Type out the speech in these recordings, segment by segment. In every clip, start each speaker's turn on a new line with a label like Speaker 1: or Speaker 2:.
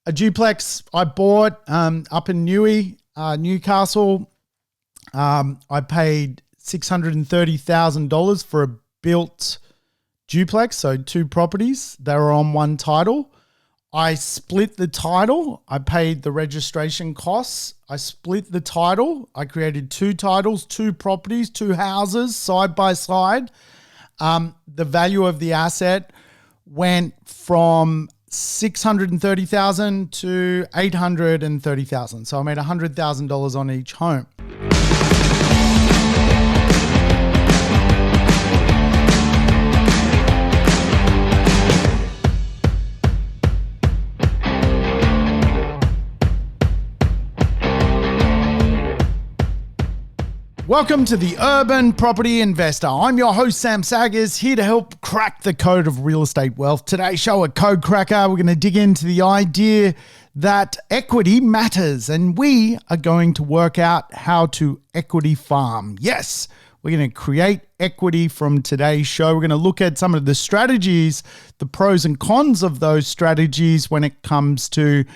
Speaker 1: a duplex I bought up in Newcastle. I paid $630,000 for a built duplex, so 2 properties. They were on one title. I split the title. I paid the registration costs. I split the title. I created 2 titles, 2 properties, 2 houses side by side. The value of the asset went from $630,000 to $830,000. So I made $100,000 on each home. Welcome to the Urban Property Investor. I'm your host, Sam Saggers, here to help crack the code of real estate wealth. Today's show, a code cracker, we're going to dig into the idea that equity matters, and we are going to work out how to equity farm. Yes, we're going to create equity from today's show. We're going to look at some of the strategies, the pros and cons of those strategies when it comes to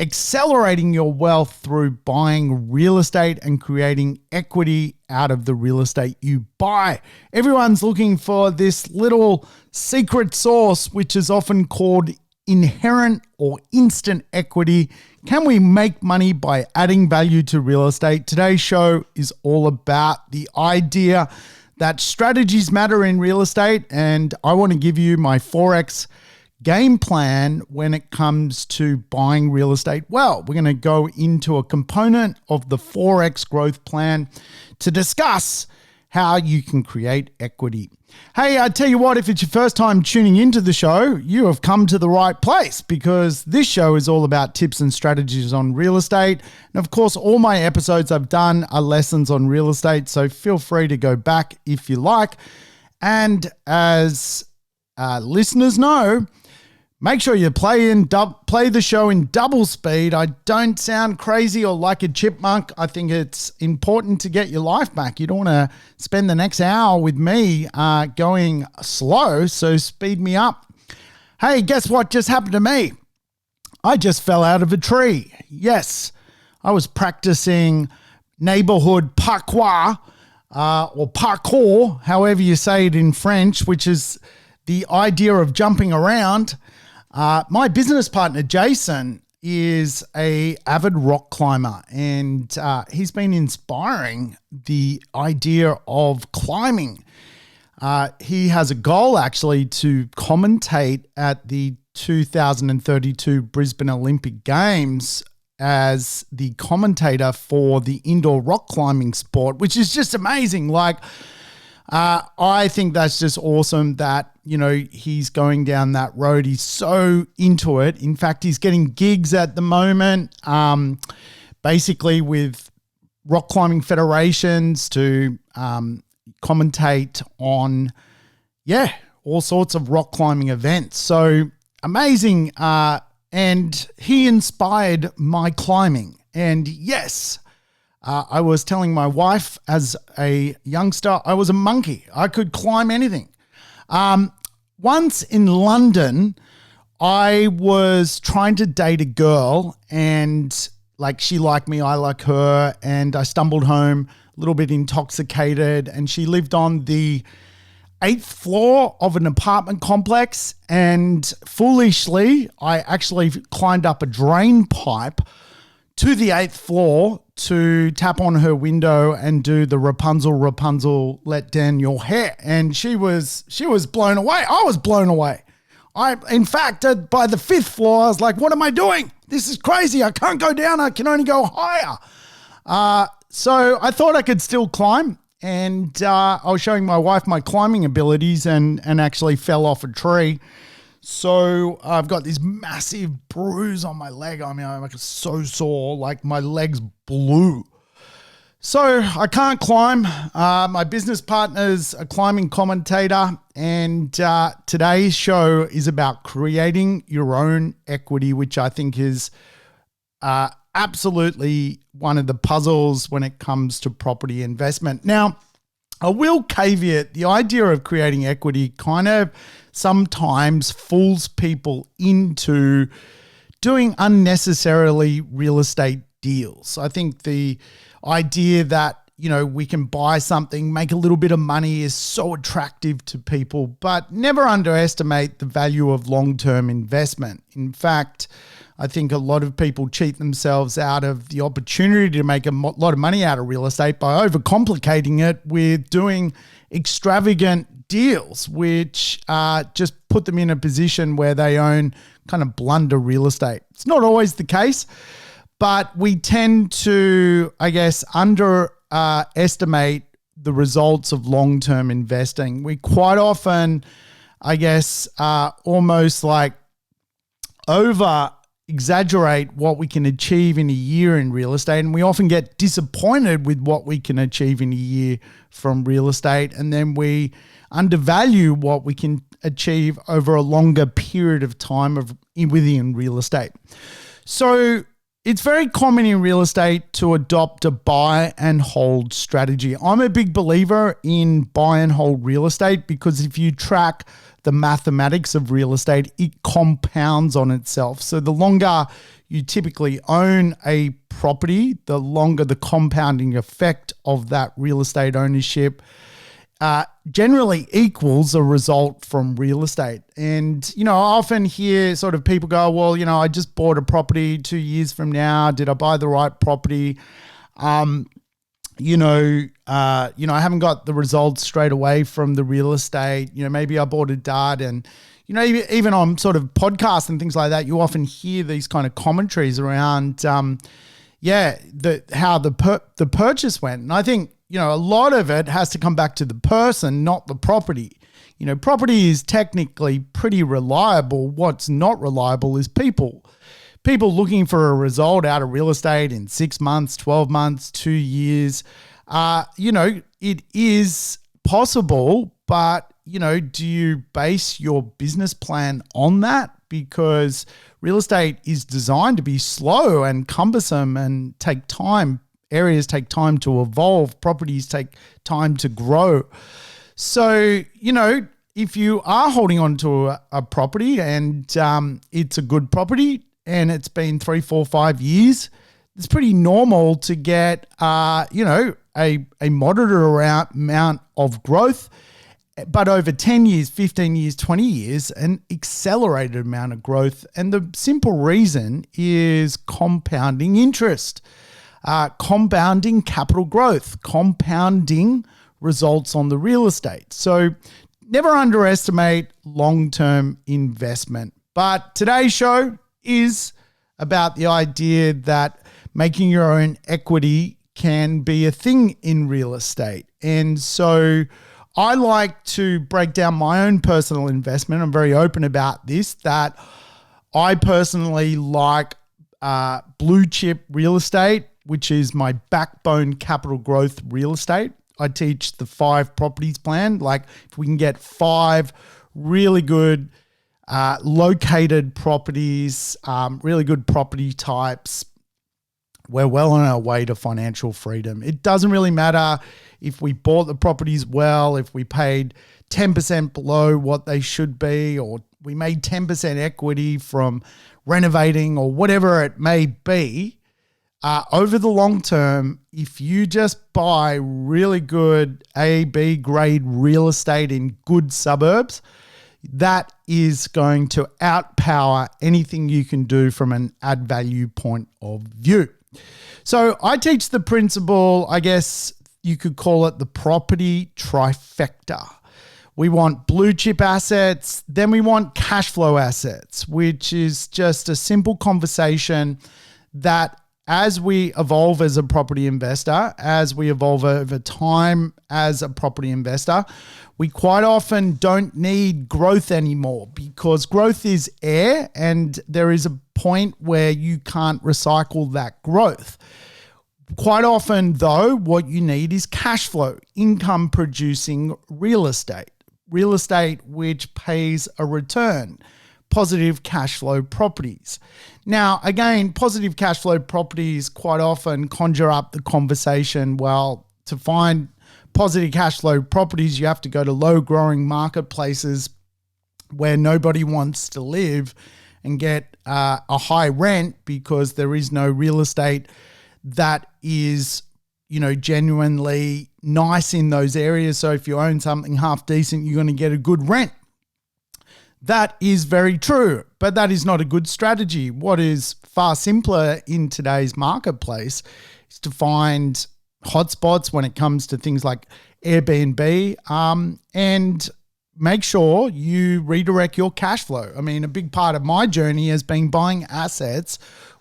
Speaker 1: accelerating your wealth through buying real estate and creating equity out of the real estate you buy. Everyone's looking for this little secret sauce, which is often called inherent or instant equity. Can we make money by adding value to real estate? Today's show is all about the idea that strategies matter in real estate, and I want to give you my Forex game plan when it comes to buying real estate. Well, we're going to go into a component of the Forex growth plan to discuss how you can create equity. Hey, I tell you what, if it's your first time tuning into the show, you have come to the right place, because this show is all about tips and strategies on real estate. And of course, all my episodes I've done are lessons on real estate, so feel free to go back if you like. And as listeners know, make sure you play the show in double speed. I don't sound crazy or like a chipmunk. I think it's important to get your life back. You don't want to spend the next hour with me going slow, so speed me up. Hey, guess what just happened to me? I just fell out of a tree. Yes, I was practicing neighborhood parkour, or parkour, however you say it in French, which is the idea of jumping around. My business partner, Jason, is an avid rock climber, and he's been inspiring the idea of climbing. He has a goal actually to commentate at the 2032 Brisbane Olympic Games as the commentator for the indoor rock climbing sport, which is just amazing. I think that's just awesome that, he's going down that road. He's so into it. In fact, he's getting gigs at the moment, basically with rock climbing federations to commentate on, all sorts of rock climbing events. So amazing. And he inspired my climbing. And yes, I was telling my wife as a youngster, I was a monkey. I could climb anything. Once in London, I was trying to date a girl, and she liked me, I like her, and I stumbled home a little bit intoxicated, and she lived on the 8th floor of an apartment complex, and foolishly, I actually climbed up a drain pipe to the 8th floor to tap on her window and do the Rapunzel, let down your hair. And she was blown away. I was blown away. In fact, by the 5th floor, I was like, what am I doing? This is crazy. I can't go down. I can only go higher. So I thought I could still climb. And I was showing my wife my climbing abilities and actually fell off a tree. So I've got this massive bruise on my leg. I mean, I'm so sore, my legs blew. So I can't climb. My business partner's a climbing commentator, and today's show is about creating your own equity, which I think is absolutely one of the puzzles when it comes to property investment. Now, I will caveat the idea of creating equity kind of sometimes fools people into doing unnecessarily real estate deals. I think the idea that, we can buy something, make a little bit of money is so attractive to people, but never underestimate the value of long-term investment. In fact, I think a lot of people cheat themselves out of the opportunity to make a lot of money out of real estate by overcomplicating it with doing extravagant deals, which just put them in a position where they own kind of blunder real estate. It's not always the case, but we tend to, underestimate the results of long-term investing. We quite often, almost like over-exaggerate what we can achieve in a year in real estate, and we often get disappointed with what we can achieve in a year from real estate, and then we undervalue what we can achieve over a longer period of time within real estate. So it's very common in real estate to adopt a buy and hold strategy. I'm a big believer in buy and hold real estate because if you track the mathematics of real estate, it compounds on itself. So the longer you typically own a property, the longer the compounding effect of that real estate ownership generally equals a result from real estate. And, I often hear sort of people go, well, I just bought a property 2 years from now. Did I buy the right property? I haven't got the results straight away from the real estate. Maybe I bought a dud and, even on sort of podcasts and things like that, you often hear these kind of commentaries around, how the purchase went. And I think, a lot of it has to come back to the person, not the property. Property is technically pretty reliable. What's not reliable is people. People looking for a result out of real estate in 6 months, 12 months, 2 years. It is possible, but, do you base your business plan on that? Because real estate is designed to be slow and cumbersome and take time. Areas take time to evolve. Properties take time to grow. So, if you are holding on to a property and it's a good property and it's been 3, 4, 5 years, it's pretty normal to get, a moderate amount of growth, but over 10 years, 15 years, 20 years, an accelerated amount of growth. And the simple reason is compounding interest. Compounding capital growth, compounding results on the real estate. So never underestimate long-term investment. But today's show is about the idea that making your own equity can be a thing in real estate. And so I like to break down my own personal investment. I'm very open about this, that I personally like blue chip real estate, which is my backbone capital growth real estate. I teach the 5 properties plan. Like if we can get 5 really good located properties, really good property types, we're well on our way to financial freedom. It doesn't really matter if we bought the properties well, if we paid 10% below what they should be, or we made 10% equity from renovating or whatever it may be. Over the long term, if you just buy really good A, B grade real estate in good suburbs, that is going to outpower anything you can do from an add value point of view. So I teach the principle, I guess you could call it the property trifecta. We want blue chip assets, then we want cash flow assets, which is just a simple conversation that as we evolve as a property investor, as we evolve over time as a property investor, we quite often don't need growth anymore because growth is air and there is a point where you can't recycle that growth. Quite often, though, what you need is cash flow, income producing real estate which pays a return. Positive cash flow properties. Now, again, positive cash flow properties quite often conjure up the conversation, well, to find positive cash flow properties, you have to go to low growing marketplaces where nobody wants to live and get a high rent because there is no real estate that is, genuinely nice in those areas. So if you own something half decent, you're going to get a good rent. That is very true, but that is not a good strategy. What is far simpler in today's marketplace is to find hotspots when it comes to things like Airbnb, and make sure you redirect your cash flow. I mean, a big part of my journey has been buying assets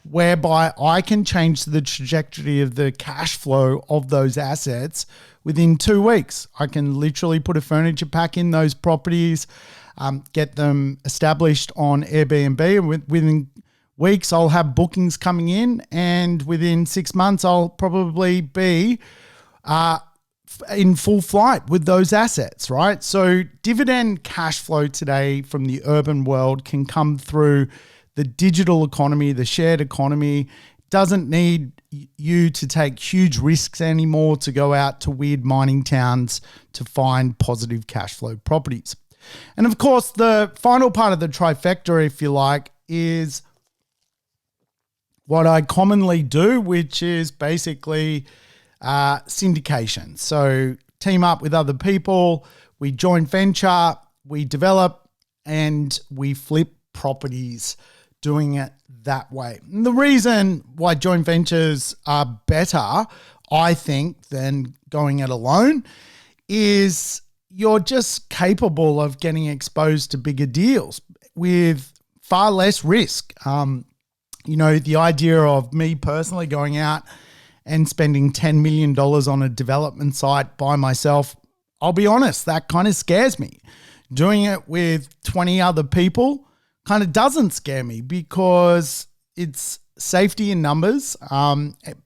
Speaker 1: whereby I can change the trajectory of the cash flow of those assets within 2 weeks. I can literally put a furniture pack in those properties, get them established on Airbnb, and within weeks I'll have bookings coming in, and within 6 months I'll probably be in full flight with those assets, right? So dividend cash flow today from the urban world can come through the digital economy, the shared economy. Doesn't need you to take huge risks anymore to go out to weird mining towns to find positive cash flow properties. And of course, the final part of the trifecta, if you like, is what I commonly do, which is basically syndication. So team up with other people, we joint venture, we develop, and we flip properties doing it that way. And the reason why joint ventures are better, I think, than going it alone is you're just capable of getting exposed to bigger deals with far less risk. The idea of me personally going out and spending $10 million on a development site by myself, I'll be honest, that kind of scares me. Doing it with 20 other people kind of doesn't scare me because it's safety in numbers,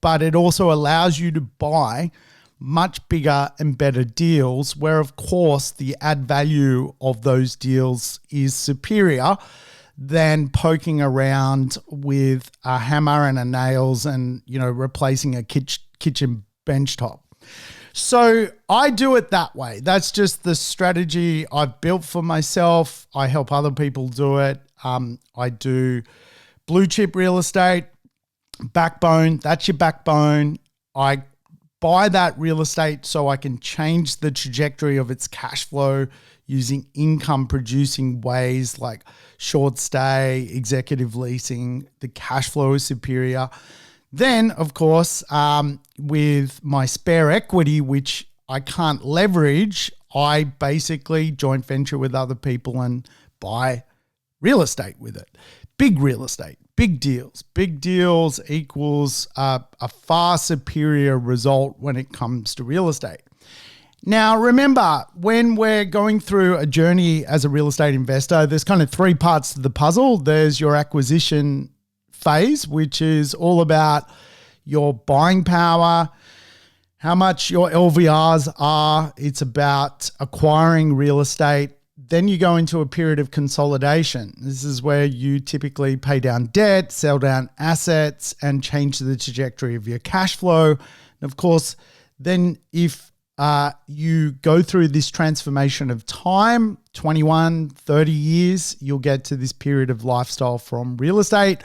Speaker 1: but it also allows you to buy much bigger and better deals where, of course, the add value of those deals is superior than poking around with a hammer and a nails and, replacing a kitchen bench top. So I do it that way. That's just the strategy I've built for myself. I help other people do it. I do blue chip real estate, backbone. That's your backbone. I buy that real estate so I can change the trajectory of its cash flow using income producing ways like short stay, executive leasing. The cash flow is superior. Then, of course, with my spare equity, which I can't leverage, I basically joint venture with other people and buy real estate with it. Big real estate, big deals. Big deals equals a far superior result when it comes to real estate. Now, remember, when we're going through a journey as a real estate investor, there's kind of three parts to the puzzle. There's your acquisition phase, which is all about your buying power, how much your LVRs are. It's about acquiring real estate. Then you go into a period of consolidation. This is where you typically pay down debt, sell down assets, and change the trajectory of your cash flow. And of course, then if you go through this transformation of time, 21, 30 years, you'll get to this period of lifestyle from real estate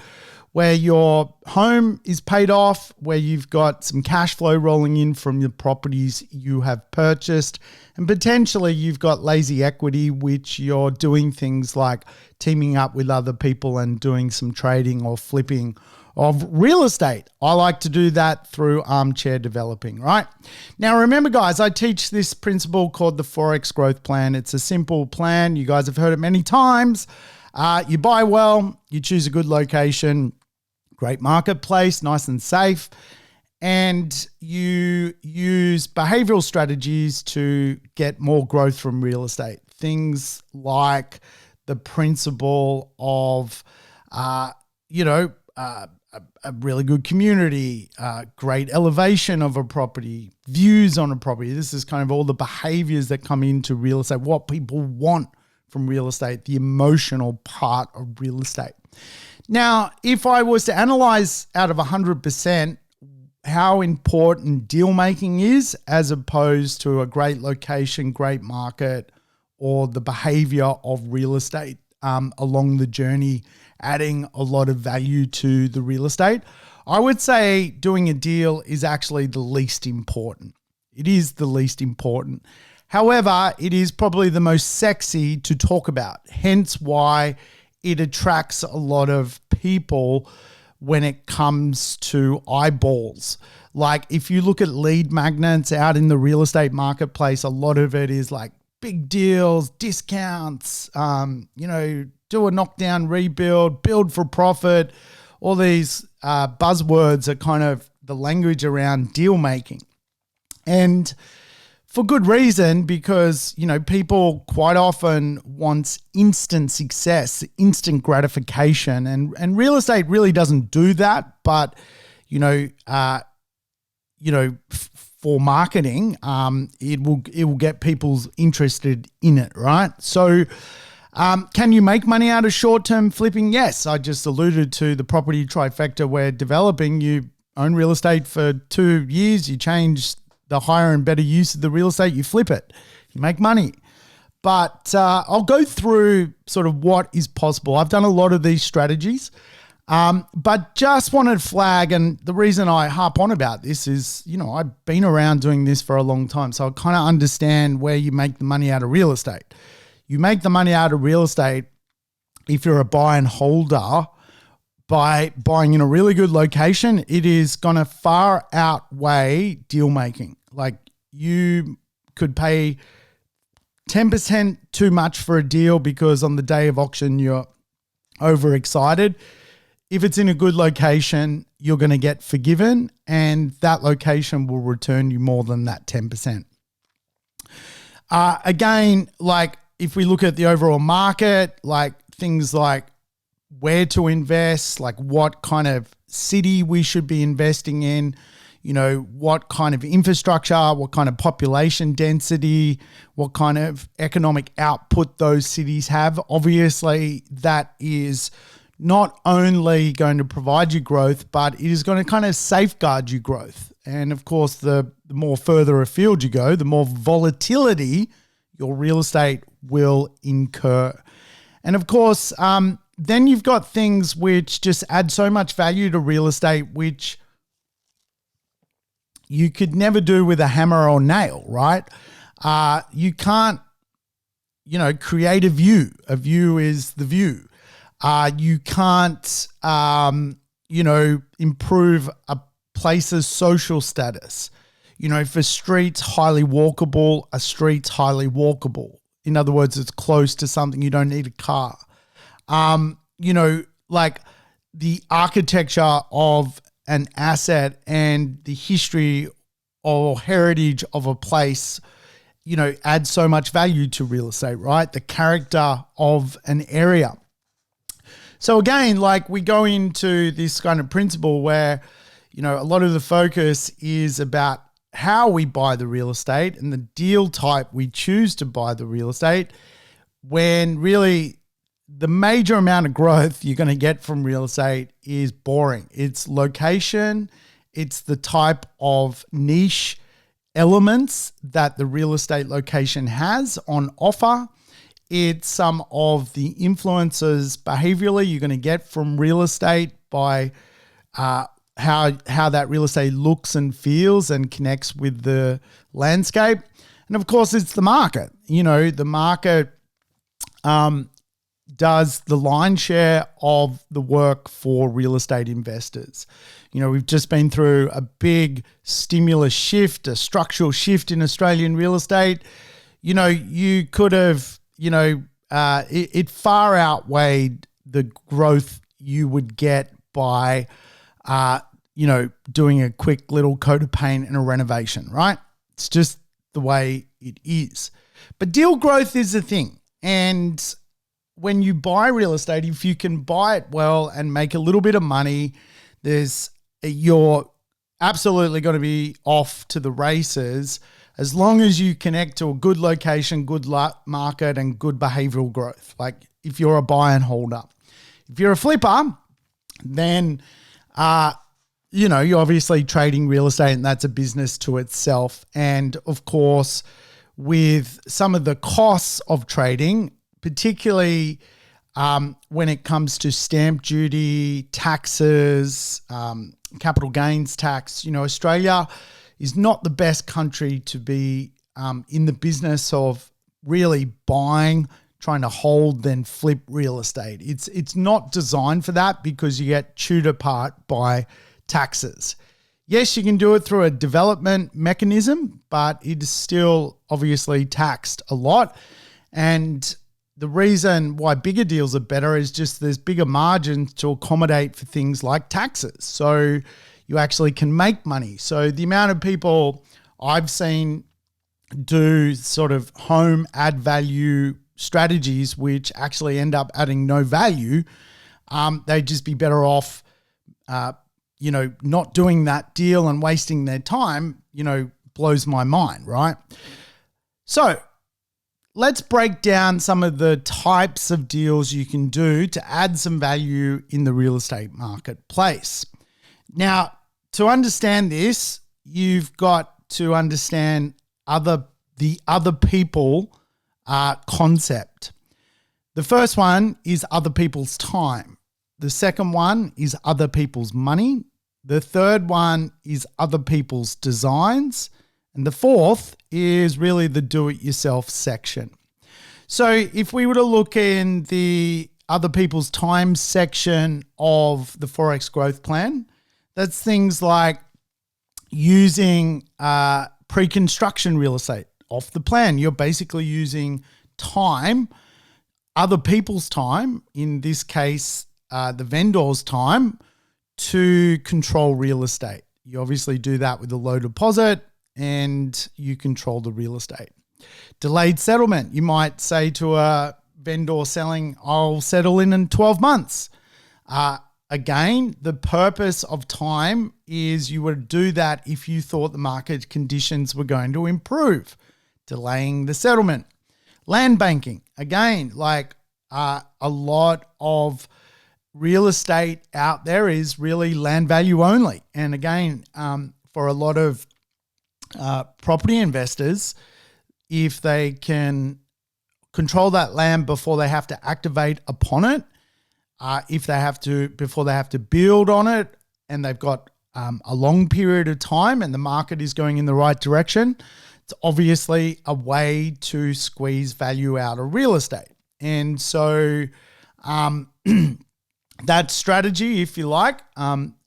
Speaker 1: where your home is paid off, where you've got some cash flow rolling in from the properties you have purchased, and potentially you've got lazy equity, which you're doing things like teaming up with other people and doing some trading or flipping of real estate. I like to do that through armchair developing, right? Now, remember, guys, I teach this principle called the 4X growth plan. It's a simple plan. You guys have heard it many times. You buy well, you choose a good location, great marketplace, nice and safe, and you use behavioral strategies to get more growth from real estate. Things like the principle of, a really good community, great elevation of a property, views on a property. This is kind of all the behaviors that come into real estate, what people want from real estate, the emotional part of real estate. Now, if I was to analyze out of 100% how important deal making is as opposed to a great location, great market, or the behavior of real estate along the journey adding a lot of value to the real estate. I would say doing a deal is actually the least important. It is the least important. However, it is probably the most sexy to talk about, hence why it attracts a lot of people when it comes to eyeballs. Like if you look at lead magnets out in the real estate marketplace, a lot of it is like big deals, discounts, do a knockdown rebuild, build for profit. All these buzzwords are kind of the language around deal making. And for good reason, because, people quite often want instant success, instant gratification, and real estate really doesn't do that. But, for marketing, it will get people interested in it, right? So, can you make money out of short-term flipping? Yes, I just alluded to the property trifecta we're developing. You own real estate for 2 years, you change the higher and better use of the real estate, you flip it, you make money. But I'll go through sort of what is possible. I've done a lot of these strategies, but just wanted to flag, and the reason I harp on about this is, I've been around doing this for a long time, so I kind of understand where you make the money out of real estate. You make the money out of real estate if you're a buy and holder by buying in a really good location. It is going to far outweigh deal making. Like you could pay 10% too much for a deal because on the day of auction you're overexcited. If it's in a good location, you're going to get forgiven, and that location will return you more than that 10%. Again, like if we look at the overall market, like things like where to invest, like what kind of city we should be investing in, what kind of infrastructure, what kind of population density, what kind of economic output those cities have. Obviously, that is not only going to provide you growth, but it is going to kind of safeguard you growth. And of course, the more further afield you go, the more volatility your real estate will incur. And of course, then you've got things which just add so much value to real estate, which you could never do with a hammer or nail, right? You can't, create a view. A view is the view. You can't, improve a place's social status. If a street's highly walkable, a street's highly walkable. In other words, it's close to something, you don't need a car. Like the architecture of an asset and the history or heritage of a place, adds so much value to real estate, right? The character of an area. So again, like we go into this kind of principle where, a lot of the focus is about how we buy the real estate and the deal type we choose to buy the real estate, when really the major amount of growth you're going to get from real estate is boring. It's location, it's the type of niche elements that the real estate location has on offer. It's some of the influences behaviorally you're going to get from real estate by how that real estate looks and feels and connects with the landscape. And of course, it's the market. The market does the lion's share of the work for real estate investors. We've just been through a big stimulus shift, a structural shift in Australian real estate. You could have, it far outweighed the growth you would get by, doing a quick little coat of paint and a renovation, right? It's just the way it is. But deal growth is a thing. And when you buy real estate, if you can buy it well and make a little bit of money, you're absolutely going to be off to the races as long as you connect to a good location, good market, and good behavioral growth. Like if you're a buy and holder. If you're a flipper, then you're obviously trading real estate, and that's a business to itself. And of course, with some of the costs of trading, particularly when it comes to stamp duty, taxes, capital gains tax. Australia is not the best country to be in the business of really buying, trying to hold, then flip real estate. It's not designed for that because you get chewed apart by taxes. Yes, you can do it through a development mechanism, but it is still obviously taxed a lot. And the reason why bigger deals are better is just there's bigger margins to accommodate for things like taxes. So you actually can make money. So the amount of people I've seen do sort of home add value strategies which actually end up adding no value, they'd just be better off, not doing that deal and wasting their time, blows my mind, right? So let's break down some of the types of deals you can do to add some value in the real estate marketplace. Now, to understand this, you've got to understand the other people concept. The first one is other people's time. The second one is other people's money. The third one is other people's designs. And the fourth is really the do-it-yourself section. So if we were to look in the other people's time section of the Forex growth plan, that's things like using pre-construction real estate off the plan. You're basically using time, other people's time, in this case, the vendor's time, to control real estate. You obviously do that with a low deposit and you control the real estate. Delayed settlement. You might say to a vendor selling, I'll settle in 12 months. Again, the purpose of time is you would do that if you thought the market conditions were going to improve, delaying the settlement. Land banking. Again, like a lot of real estate out there is really land value only. And again, for a lot of property investors, if they can control that land before they have to activate upon it, before they have to build on it, and they've got a long period of time and the market is going in the right direction, it's obviously a way to squeeze value out of real estate. And so that strategy, if you like,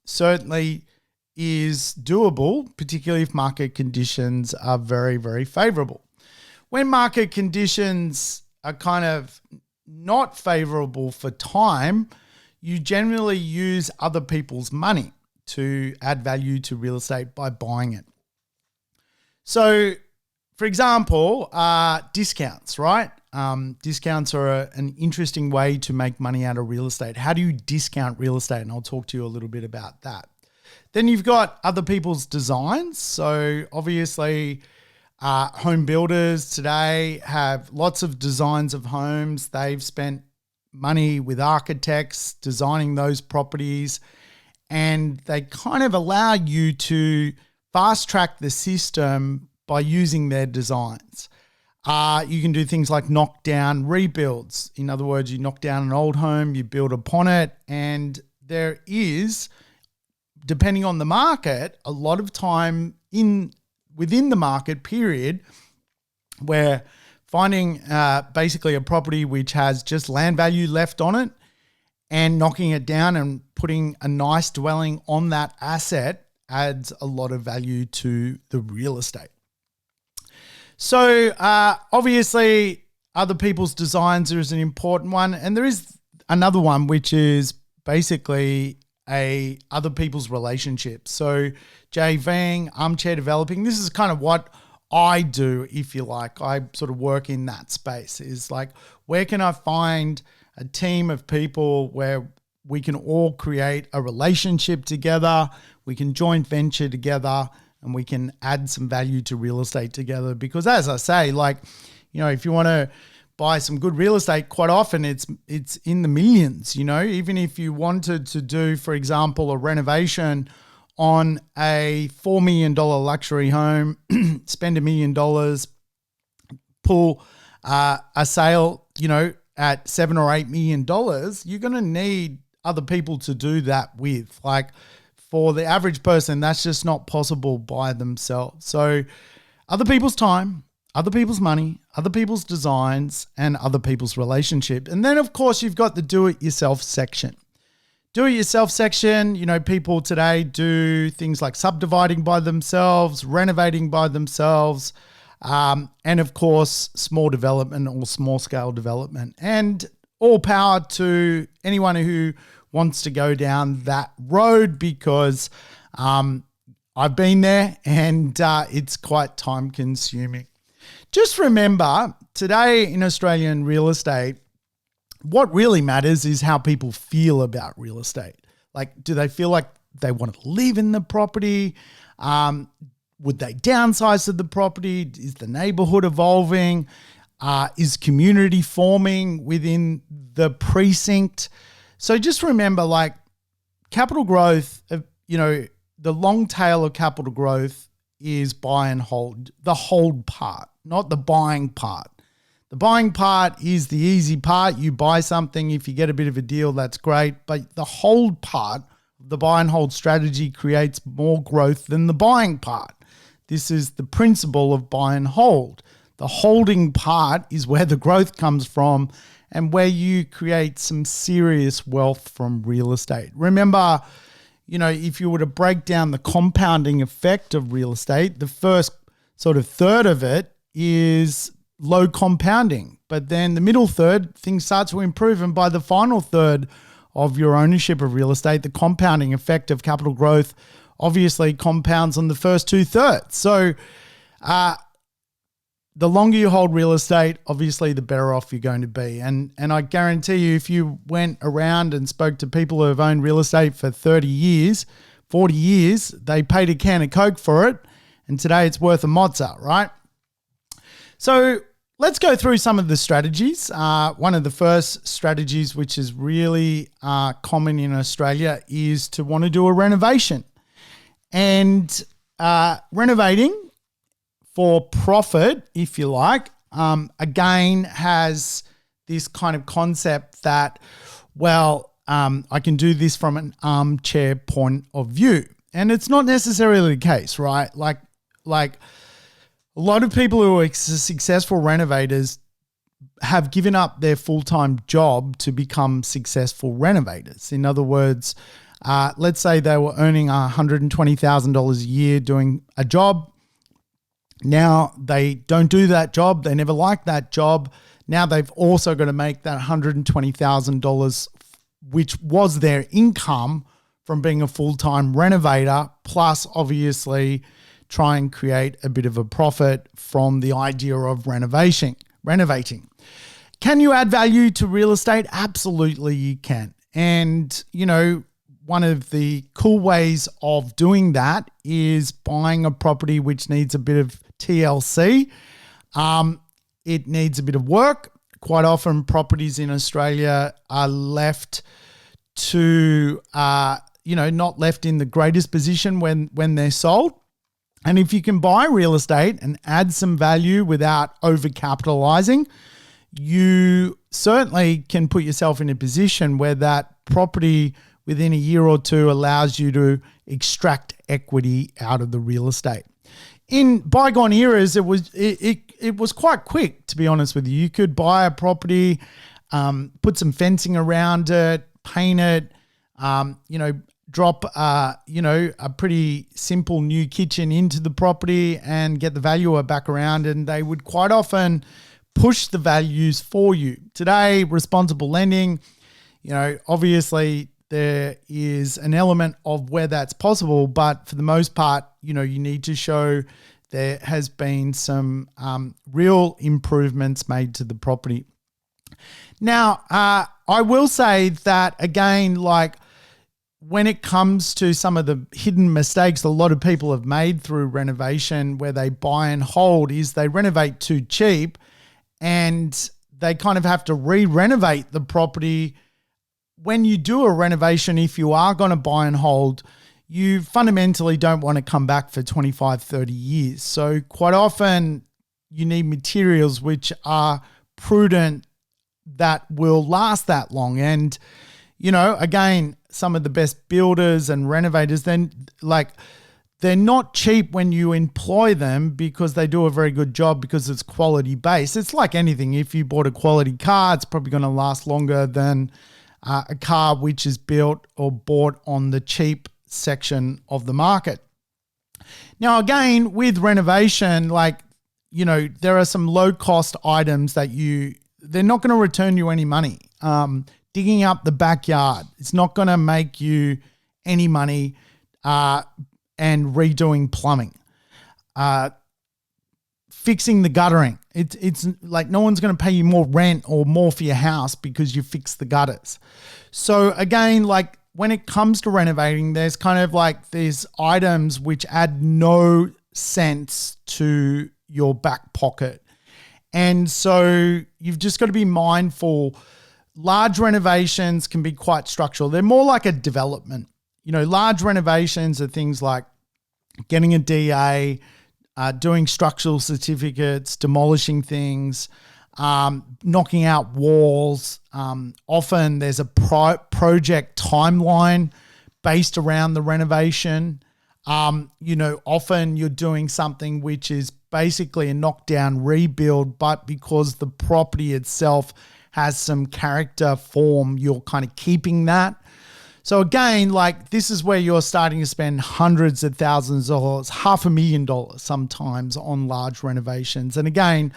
Speaker 1: certainly is doable, particularly if market conditions are very, very favorable. When market conditions are kind of not favorable for time, you generally use other people's money to add value to real estate by buying it. So, for example, discounts, right? Discounts are an interesting way to make money out of real estate. How do you discount real estate? And I'll talk to you a little bit about that. Then you've got other people's designs. So obviously, home builders today have lots of designs of homes. They've spent money with architects designing those properties, and they kind of allow you to fast track the system by using their designs. You can do things like knock down rebuilds. In other words, you knock down an old home, you build upon it, and there is, depending on the market, a lot of time within the market period where finding basically a property which has just land value left on it and knocking it down and putting a nice dwelling on that asset adds a lot of value to the real estate. So obviously other people's designs is an important one, and there is another one which is basically other people's relationships. So JVing, armchair developing, this is kind of what I do, if you like. I sort of work in that space, is like, where can I find a team of people where we can all create a relationship together, we can joint venture together, and we can add some value to real estate together. Because as I say, like, if you want to buy some good real estate, quite often it's in the millions, even if you wanted to do, for example, a renovation on a $4 million luxury home, spend $1 million, pull a sale, at $7 or $8 million, you're going to need other people to do that with. Like for the average person, that's just not possible by themselves. So other people's time, other people's money, other people's designs, and other people's relationship. And then of course you've got the do-it-yourself section. Do-it-yourself section, people today do things like subdividing by themselves, renovating by themselves, and of course, small development or small scale development. And all power to anyone who wants to go down that road, because I've been there and it's quite time consuming. Just remember, today in Australian real estate, what really matters is how people feel about real estate. Like, do they feel like they want to live in the property? Would they downsize to the property? Is the neighborhood evolving? Is community forming within the precinct? So just remember, like, capital growth, the long tail of capital growth is buy and hold, the hold part, not the buying part. The buying part is the easy part. You buy something, if you get a bit of a deal, that's great. But the hold part, the buy and hold strategy, creates more growth than the buying part. This is the principle of buy and hold. The holding part is where the growth comes from and where you create some serious wealth from real estate. Remember, if you were to break down the compounding effect of real estate, the first sort of third of it is low compounding. But then the middle third, things start to improve. And by the final third of your ownership of real estate, the compounding effect of capital growth obviously compounds on the first 2/3. So the longer you hold real estate, obviously the better off you're going to be. And I guarantee you, if you went around and spoke to people who have owned real estate for 30 years, 40 years, they paid a can of Coke for it, and today it's worth a mozza, right? So let's go through some of the strategies. One of the first strategies, which is really common in Australia, is to want to do a renovation. And renovating for profit, if you like, again, has this kind of concept that, I can do this from an armchair point of view. And it's not necessarily the case, right? Like a lot of people who are successful renovators have given up their full-time job to become successful renovators. In other words, let's say they were earning $120,000 a year doing a job. Now they don't do that job. They never liked that job. Now they've also got to make that $120,000, which was their income from being a full-time renovator, plus obviously try and create a bit of a profit from the idea of renovating. Can you add value to real estate? Absolutely you can. And, one of the cool ways of doing that is buying a property which needs a bit of TLC. It needs a bit of work. Quite often properties in Australia are left to, not left in the greatest position when they're sold. And if you can buy real estate and add some value without overcapitalizing, you certainly can put yourself in a position where that property within a year or two allows you to extract equity out of the real estate. In bygone eras, it was quite quick, to be honest with you. You could buy a property, put some fencing around it, paint it, drop a pretty simple new kitchen into the property and get the valuer back around, and they would quite often push the values for you. Today, responsible lending, obviously there is an element of where that's possible, but for the most part, you need to show there has been some real improvements made to the property. Now, I will say that again, like when it comes to some of the hidden mistakes a lot of people have made through renovation where they buy and hold, is they renovate too cheap and they kind of have to re-renovate the property. When you do a renovation, if you are going to buy and hold, you fundamentally don't want to come back for 25, 30 years. So quite often you need materials which are prudent that will last that long. And, again, some of the best builders and renovators, then they're not cheap when you employ them because they do a very good job because it's quality based. It's like anything. If you bought a quality car, it's probably going to last longer than a car which is built or bought on the cheap section of the market. Now, again, with renovation, there are some low cost items that they're not going to return you any money. Digging up the backyard, it's not going to make you any money, and redoing plumbing, fixing the guttering. It's like no one's going to pay you more rent or more for your house because you fix the gutters. So again, when it comes to renovating, there's kind of these items which add no sense to your back pocket. And so you've just got to be mindful. Large renovations can be quite structural. They're more like a development. Large renovations are things like getting a DA, doing structural certificates, demolishing things, knocking out walls. Often there's a project timeline based around the renovation. Often you're doing something which is basically a knockdown rebuild, but because the property itself has some character form, you're kind of keeping that. So again, this is where you're starting to spend hundreds of thousands of dollars, $500,000 sometimes on large renovations. And again,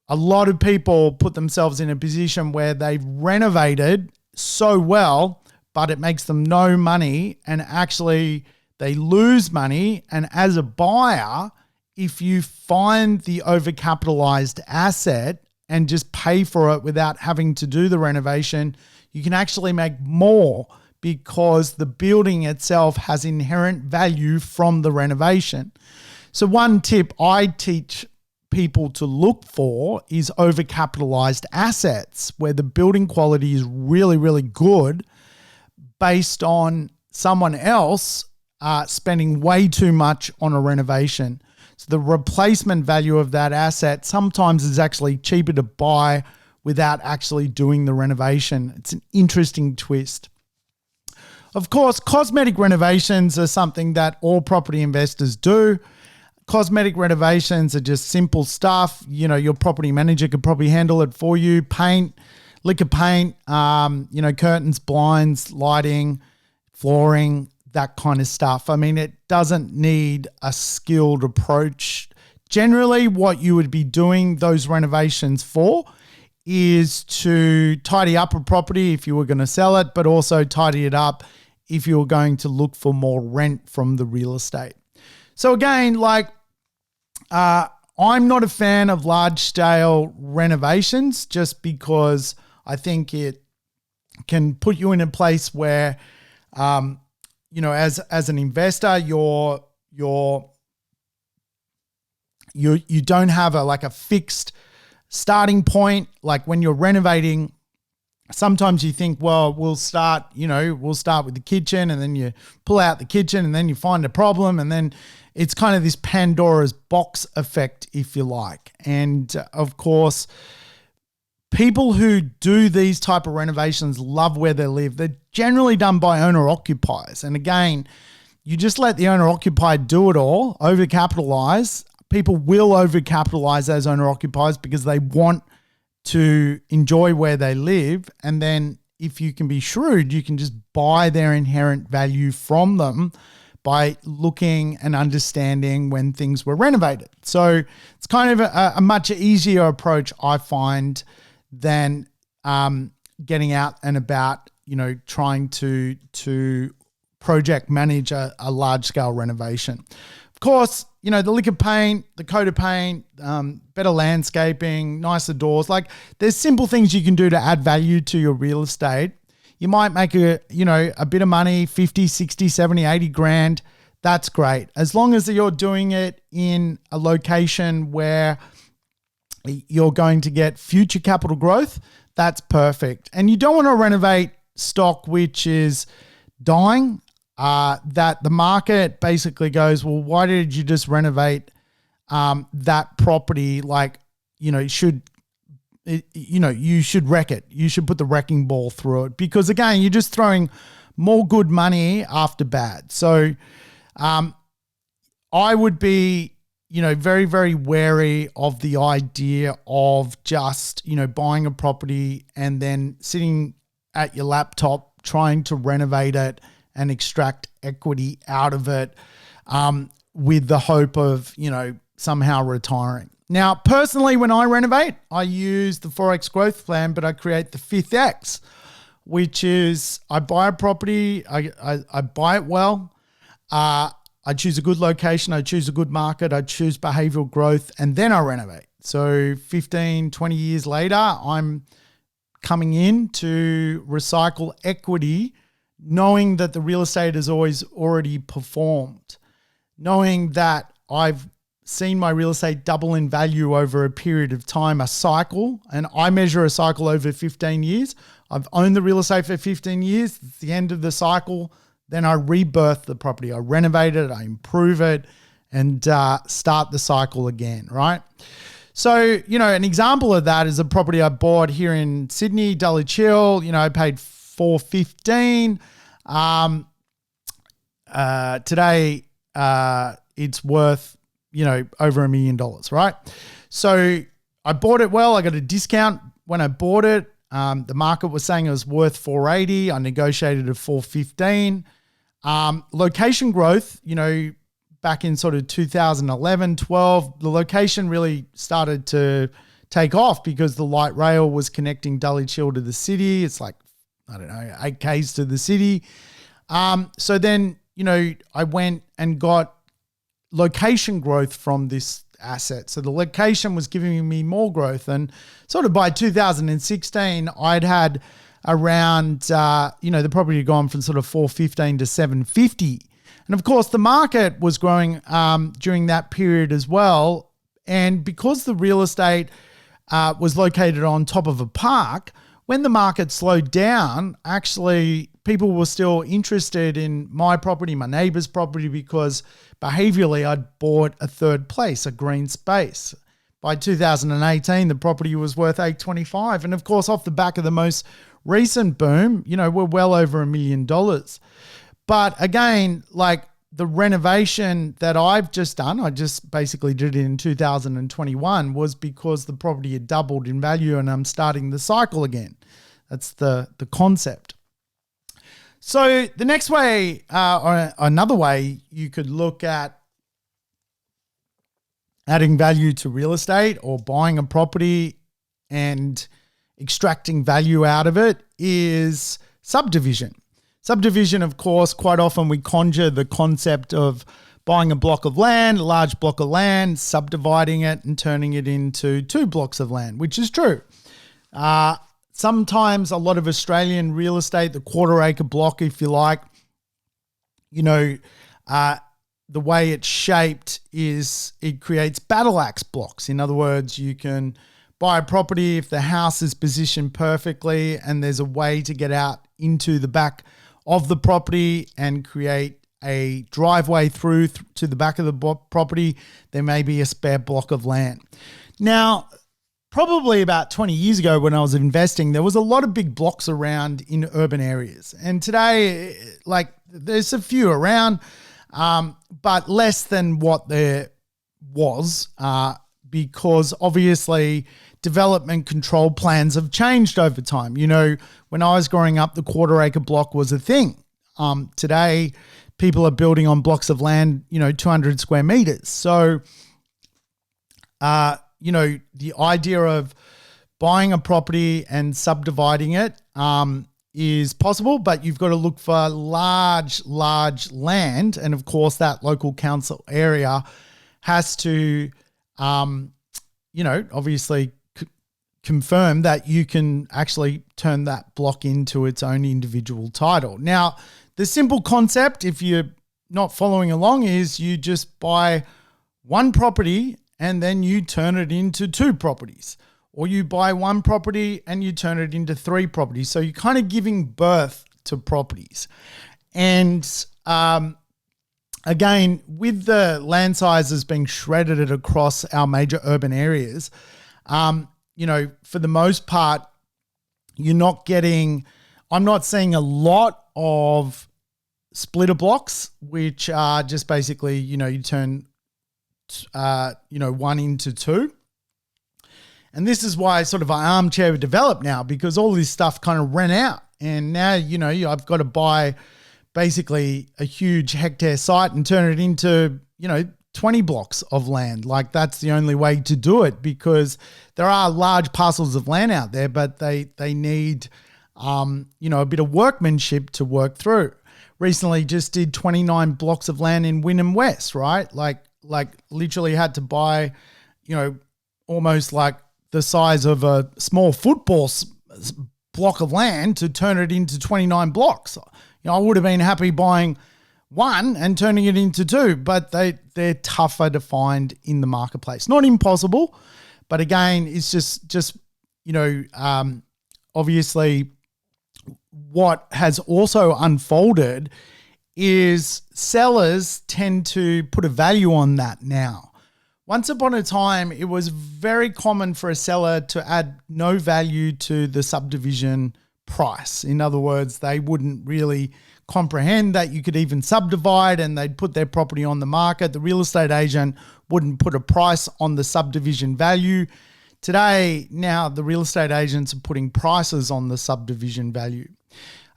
Speaker 1: a lot of people put themselves in a position where they've renovated so well, but it makes them no money, and actually they lose money. And as a buyer, if you find the overcapitalized asset and just pay for it without having to do the renovation, you can actually make more because the building itself has inherent value from the renovation. So one tip I teach people to look for is overcapitalized assets where the building quality is really, really good based on someone else spending way too much on a renovation. So the replacement value of that asset sometimes is actually cheaper to buy without actually doing the renovation. It's an interesting twist. Of course, cosmetic renovations are something that all property investors do. Cosmetic renovations are just simple stuff. Your property manager could probably handle it for you. Paint, liquor paint, curtains, blinds, lighting, flooring, that kind of stuff. I mean, it doesn't need a skilled approach. Generally, what you would be doing those renovations for is to tidy up a property if you were going to sell it, but also tidy it up if you're going to look for more rent from the real estate. So again, I'm not a fan of large scale renovations just because I think it can put you in a place where, as an investor, you don't have a fixed starting point. Like when you're renovating, sometimes you think, well, we'll start with the kitchen, and then you pull out the kitchen and then you find a problem, and then it's kind of this Pandora's box effect, if you like. And of course, people who do these type of renovations love where they live. They're generally done by owner-occupiers. And again, you just let the owner-occupier do it all, overcapitalize. People will overcapitalize as owner-occupiers because they want to enjoy where they live. And then if you can be shrewd, you can just buy their inherent value from them by looking and understanding when things were renovated. So it's kind of a much easier approach, I find, than getting out and about, trying to project manage a large scale renovation. Of course, the liquor paint, the coat of paint, better landscaping, nicer doors. Like there's simple things you can do to add value to your real estate. You might make a bit of money, 50, 60, 70, 80 grand. That's great. As long as you're doing it in a location where you're going to get future capital growth, that's perfect. And you don't want to renovate stock which is dying, that the market basically goes, well, why did you just renovate that property? Like, should you should wreck it. You should put the wrecking ball through it, because again, you're just throwing more good money after bad. So I would be, very, very wary of the idea of just, buying a property and then sitting at your laptop trying to renovate it and extract equity out of it with the hope of, somehow retiring. Now, personally, when I renovate, I use the 4X growth plan, but I create the 5th X, which is I buy a property, I buy it well, I choose a good location, I choose a good market, I choose behavioral growth, and then I renovate. So 15, 20 years later, I'm coming in to recycle equity, knowing that the real estate has already performed, knowing that I've seen my real estate double in value over a period of time, a cycle, and I measure a cycle over 15 years. I've owned the real estate for 15 years. It's the end of the cycle. Then I rebirth the property. I renovate it, I improve it, and start the cycle again, right? So, an example of that is a property I bought here in Sydney, Dulwich Hill. I paid $415. Today, it's worth over $1 million, right? So I bought it well. I got a discount when I bought it. The market was saying it was worth $480. I negotiated at $415. Location growth, back in sort of 2011, 12, the location really started to take off because the light rail was connecting Dulwich Hill to the city. It's like, 8 Ks to the city. So then, I went and got location growth from this asset. So the location was giving me more growth. And sort of by 2016, I'd had around, the property had gone from sort of 415 to 750. And of course, the market was growing during that period as well. And because the real estate was located on top of a park, when the market slowed down, actually people were still interested in my property, my neighbor's property, because behaviorally I'd bought a third place, a green space. By 2018, the property was worth $825. And of course, off the back of the most recent boom, we're well over $1 million. But again, like the renovation that I've just done, I just basically did it in 2021, was because the property had doubled in value and I'm starting the cycle again. That's the concept. So the next way, or another way you could look at adding value to real estate or buying a property and extracting value out of it is subdivision. Subdivision, of course, quite often we conjure the concept of buying a block of land, a large block of land, subdividing it and turning it into 2 blocks of land, which is true. Sometimes a lot of Australian real estate, the 1/4 acre block, if you like, the way it's shaped is it creates battle axe blocks. In other words, you can buy a property if the house is positioned perfectly and there's a way to get out into the back of the property and create a driveway through to the back of the property, there may be a spare block of land. Now, probably about 20 years ago when I was investing, there was a lot of big blocks around in urban areas. And today, like there's a few around, but less than what there was, because obviously development control plans have changed over time. When I was growing up, the 1/4 acre block was a thing. Today, people are building on blocks of land, 200 square meters. So, the idea of buying a property and subdividing it is possible, but you've got to look for large land. And of course, that local council area has to, obviously confirm that you can actually turn that block into its own individual title. Now, the simple concept, if you're not following along, is you just buy one property and then you turn it into 2 properties, or you buy one property and you turn it into 3 properties. So you're kind of giving birth to properties. And again, with the land sizes being shredded across our major urban areas, for the most part, I'm not seeing a lot of splitter blocks, which are just basically, you turn, one into two. And this is why sort of an armchair developed now, because all this stuff kind of ran out. And now, I've got to buy basically a huge hectare site and turn it into, 20 blocks of land. Like, that's the only way to do it, because there are large parcels of land out there, but they need, a bit of workmanship to work through. Recently just did 29 blocks of land in Wynnum West, right? Like literally had to buy, almost like the size of a small football block of land to turn it into 29 blocks. I would have been happy buying one and turning it into two, but they're tougher to find in the marketplace. Not impossible, but again, it's just obviously what has also unfolded is sellers tend to put a value on that now. Once upon a time, it was very common for a seller to add no value to the subdivision price. In other words, they wouldn't really comprehend that you could even subdivide, and they'd put their property on the market. The real estate agent wouldn't put a price on the subdivision value. Today, now the real estate agents are putting prices on the subdivision value.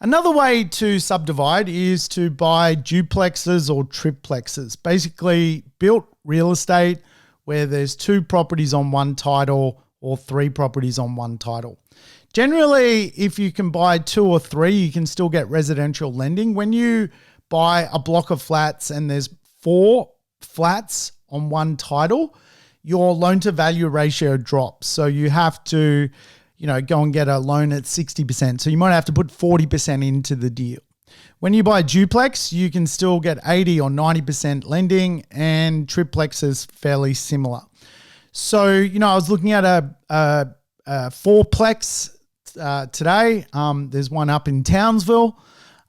Speaker 1: Another way to subdivide is to buy duplexes or triplexes, basically built real estate where there's two properties on one title or three properties on one title. Generally, if you can buy two or three, you can still get residential lending. When you buy a block of flats and there's 4 flats on one title, your loan to value ratio drops. So you have to, go and get a loan at 60%. So you might have to put 40% into the deal. When you buy a duplex, you can still get 80 or 90% lending, and triplex is fairly similar. So, I was looking at a fourplex today. There's one up in Townsville.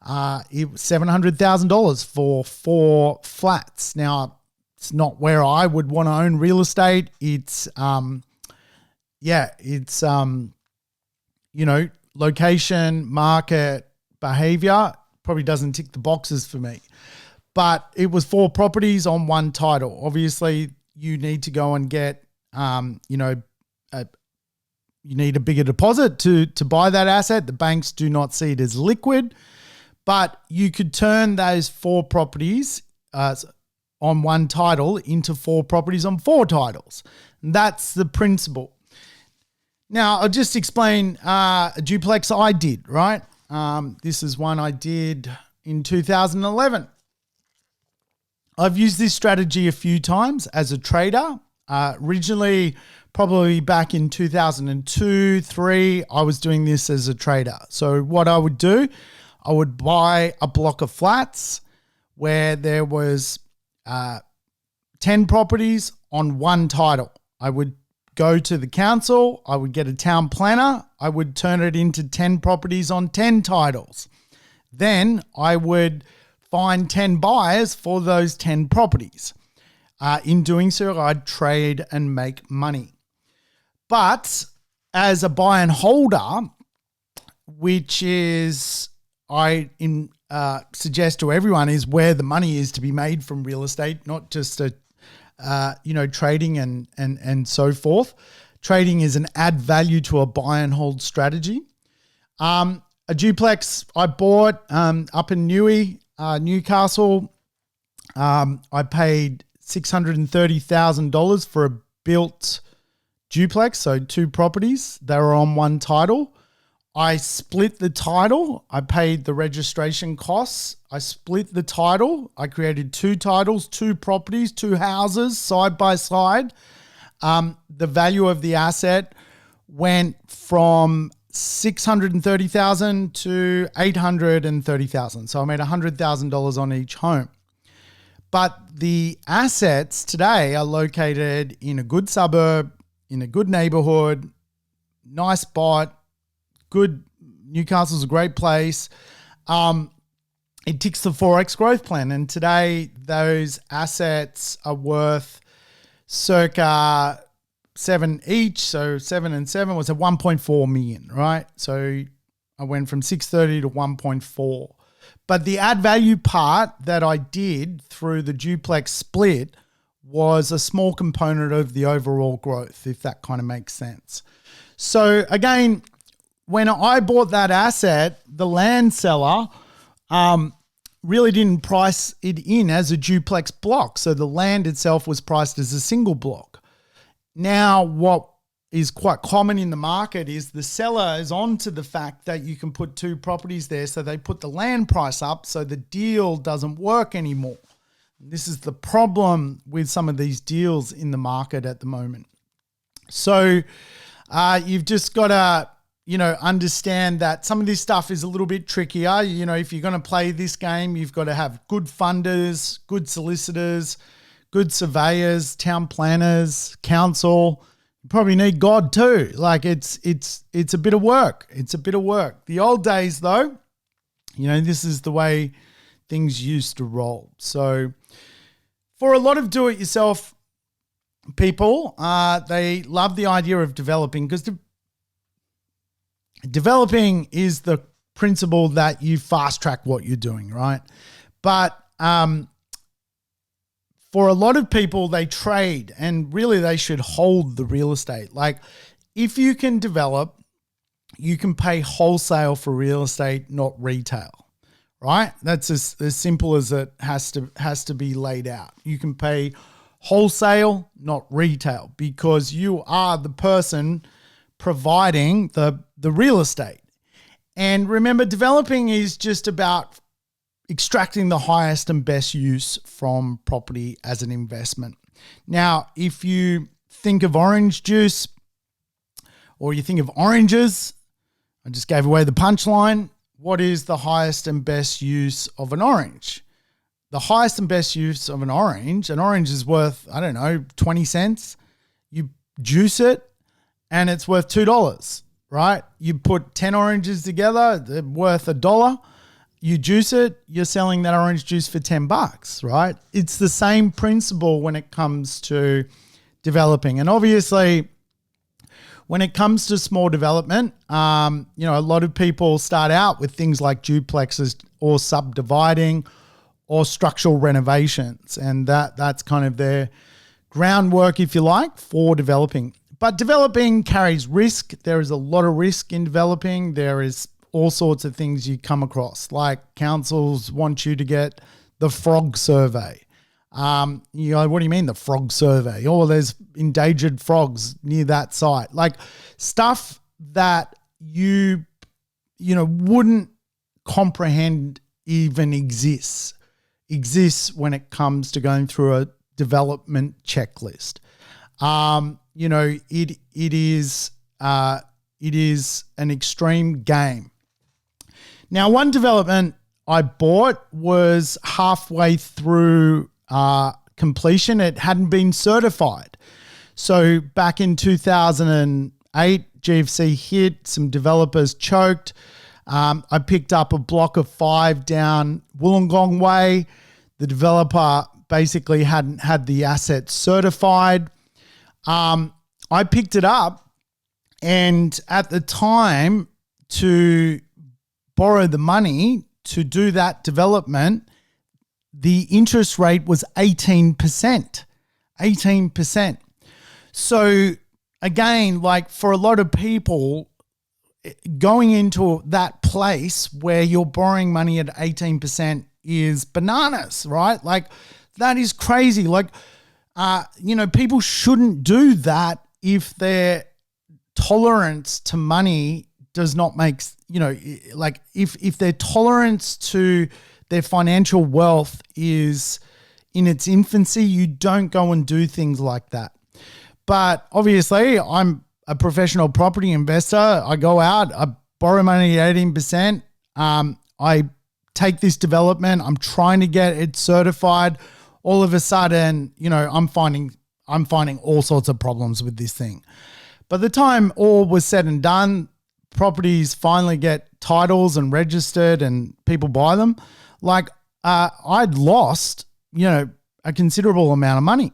Speaker 1: It was $700,000 for 4 flats. Now, it's not where I would want to own real estate. It's, location, market, behavior probably doesn't tick the boxes for me. But it was 4 properties on one title. Obviously, you need to go and get, you need a bigger deposit to buy that asset. The banks do not see it as liquid, but you could turn those 4 properties on one title into 4 properties on 4 titles. That's the principle. Now, I'll just explain a duplex I did, right? This is one I did in 2011. I've used this strategy a few times as a trader. Originally, probably back in 2002, 3, I was doing this as a trader. So what I would do, I would buy a block of flats where there was 10 properties on one title. I would go to the council, I would get a town planner, I would turn it into 10 properties on 10 titles. Then I would find 10 buyers for those 10 properties. In doing so, I'd trade and make money. But as a buy and holder, which is, suggest to everyone, is where the money is to be made from real estate, not just trading and so forth. Trading is an add value to a buy and hold strategy. A duplex I bought up in Newcastle. I paid $630,000 for a built duplex, so 2 properties. They were on one title. I split the title. I paid the registration costs. I split the title. I created 2 titles, 2 properties, 2 houses side by side. The value of the asset went from $630,000 to $830,000. So I made $100,000 on each home. But the assets today are located in a good suburb, in a good neighborhood, nice spot, good. Newcastle's a great place. It ticks the 4X growth plan. And today those assets are worth circa 7 each. So 7 and 7 was at 1.4 million, right? So I went from 630 to 1.4. But the add value part that I did through the duplex split was a small component of the overall growth, if that kind of makes sense. So again, when I bought that asset, the land seller really didn't price it in as a duplex block. So the land itself was priced as a single block. Now, what is quite common in the market is the seller is onto the fact that you can put two properties there. So they put the land price up so the deal doesn't work anymore. This is the problem with some of these deals in the market at the moment. So you've just got to, understand that some of this stuff is a little bit trickier. If you're going to play this game, you've got to have good funders, good solicitors, good surveyors, town planners, council. You probably need God too. Like it's a bit of work. It's a bit of work. The old days though, this is the way things used to roll. So for a lot of do-it-yourself people, they love the idea of developing because developing is the principle that you fast track what you're doing, right? But for a lot of people, they trade and really they should hold the real estate. Like if you can develop, you can pay wholesale for real estate, not retail, right? That's as simple as it has to be laid out. You can pay wholesale, not retail, because you are the person providing the real estate. And remember, developing is just about extracting the highest and best use from property as an investment. Now, if you think of orange juice or you think of oranges, I just gave away the punchline. What is the highest and best use of an orange? The highest and best use of an orange is worth, 20 cents. You juice it and it's worth $2, right? You put 10 oranges together, they're worth $1. You juice it, you're selling that orange juice for $10, right? It's the same principle when it comes to developing. And obviously, when it comes to small development, a lot of people start out with things like duplexes or subdividing or structural renovations. And that's kind of their groundwork, if you like, for developing. But developing carries risk. There is a lot of risk in developing. There is all sorts of things you come across, like councils want you to get the frog survey. What do you mean the frog survey? Oh, there's endangered frogs near that site. Like stuff that you wouldn't comprehend even exists when it comes to going through a development checklist. It is an extreme game. Now, one development I bought was halfway through completion. It hadn't been certified. So back in 2008, GFC hit, some developers choked. I picked up a block of 5 down Wollongong Way. The developer basically hadn't had the asset certified. I picked it up, and at the time to borrow the money to do that development, the interest rate was 18%. 18%. So again, like for a lot of people, going into that place where you're borrowing money at 18% is bananas, right? Like that is crazy. Like, people shouldn't do that if their tolerance to money does not make, if their tolerance to their financial wealth is in its infancy, you don't go and do things like that. But obviously, I'm a professional property investor. I go out, I borrow money at 18%. I take this development. I'm trying to get it certified. All of a sudden, I'm finding all sorts of problems with this thing. By the time all was said and done, properties finally get titles and registered and people buy them. Like I'd lost, a considerable amount of money.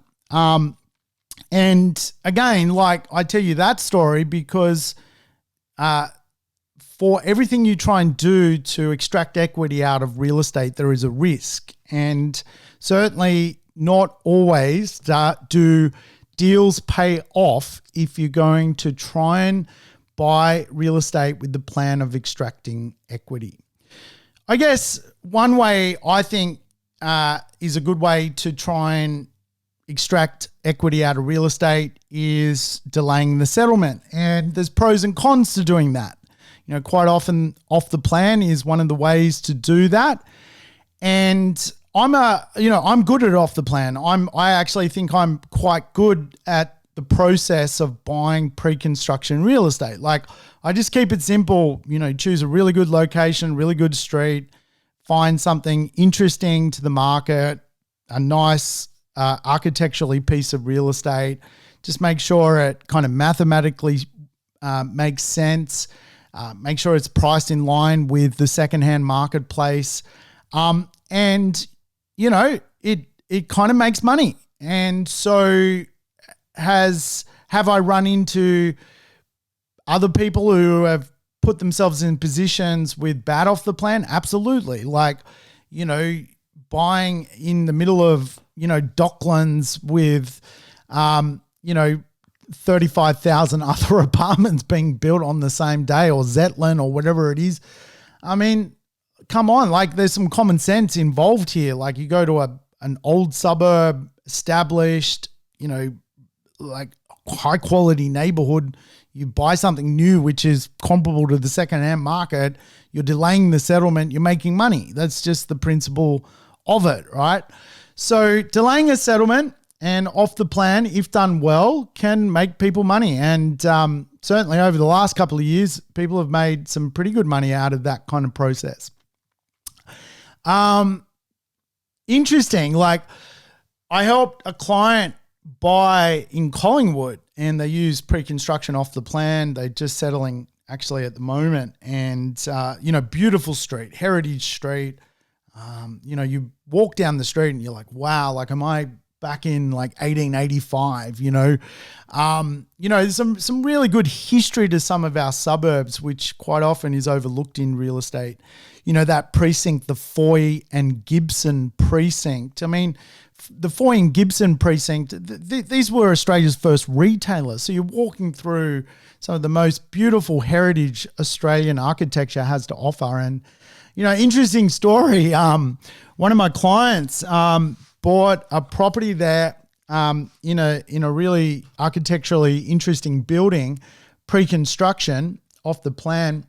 Speaker 1: And again, like I tell you that story because for everything you try and do to extract equity out of real estate, there is a risk. And certainly not always do deals pay off if you're going to try and buy real estate with the plan of extracting equity. I guess one way I think is a good way to try and extract equity out of real estate is delaying the settlement. And there's pros and cons to doing that. You know, quite often off the plan is one of the ways to do that. And I'm good at off the plan. I actually think I'm quite good at the process of buying pre-construction real estate. Like I just keep it simple, choose a really good location, really good street, find something interesting to the market, a nice architecturally piece of real estate, just make sure it kind of mathematically makes sense, make sure it's priced in line with the secondhand marketplace. And it kind of makes money. And so have I run into other people who have put themselves in positions with bad off the plan? Absolutely. Like, buying in the middle of, Docklands with, 35,000 other apartments being built on the same day, or Zetland or whatever it is. I mean, come on, like there's some common sense involved here. Like you go to an old suburb, established, like high quality neighborhood, you buy something new, which is comparable to the secondhand market, you're delaying the settlement, you're making money. That's just the principle of it, right? So delaying a settlement and off the plan, if done well, can make people money. And certainly over the last couple of years, people have made some pretty good money out of that kind of process. Interesting. Like I helped a client buy in Collingwood and they use pre-construction off the plan. They're just settling actually at the moment. And, beautiful street, heritage street. You walk down the street and you're like, wow, like, am I back in like 1885, there's some really good history to some of our suburbs, which quite often is overlooked in real estate. That precinct, the Foy and Gibson precinct. I mean, the Foy and Gibson precinct, these were Australia's first retailers. So you're walking through some of the most beautiful heritage Australian architecture has to offer. And, interesting story. One of my clients bought a property there in a really architecturally interesting building, pre-construction off the plan,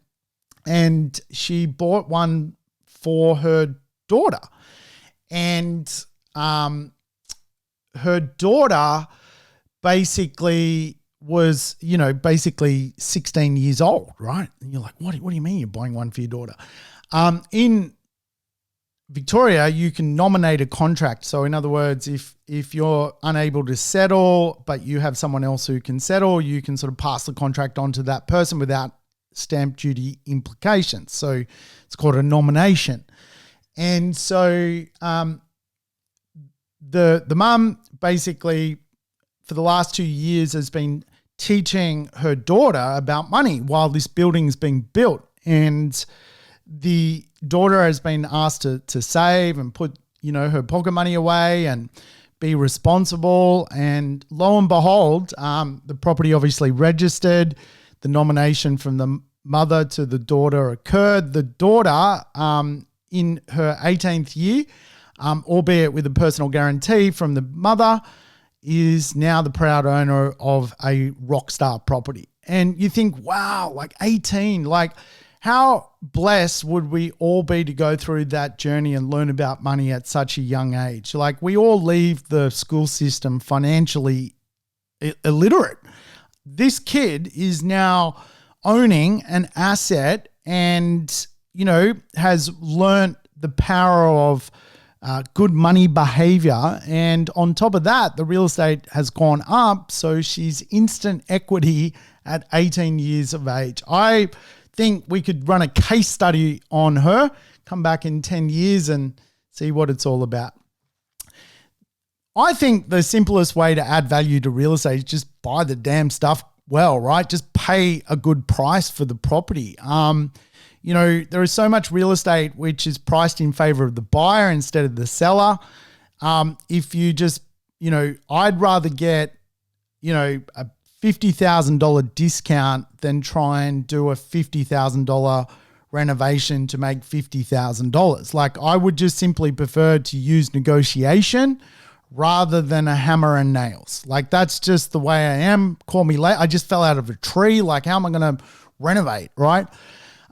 Speaker 1: and she bought one for her daughter. And her daughter basically was, 16 years old, right? And you're like, what do you mean you're buying one for your daughter? In Victoria, you can nominate a contract. So in other words, if you're unable to settle, but you have someone else who can settle, you can sort of pass the contract on to that person without stamp duty implications. So it's called a nomination. And so the mum basically for the last 2 years has been teaching her daughter about money while this building is being built. And the daughter has been asked to save and put, her pocket money away and be responsible. And lo and behold, the property obviously registered. The nomination from the mother to the daughter occurred. The daughter, in her 18th year, albeit with a personal guarantee from the mother, is now the proud owner of a rockstar property. And you think, wow, like 18, like how blessed would we all be to go through that journey and learn about money at such a young age? Like we all leave the school system financially illiterate. This kid is now owning an asset and, has learnt the power of good money behavior. And on top of that, the real estate has gone up. So she's instant equity at 18 years of age. I think we could run a case study on her, come back in 10 years and see what it's all about. I think the simplest way to add value to real estate is just buy the damn stuff well, right? Just pay a good price for the property. There is so much real estate which is priced in favor of the buyer instead of the seller. If you just, I'd rather get, a $50,000 discount than try and do a $50,000 renovation to make $50,000. Like, I would just simply prefer to use negotiation rather than a hammer and nails. Like, that's just the way I am. Call me late. I just fell out of a tree. Like, how am I going to renovate, right?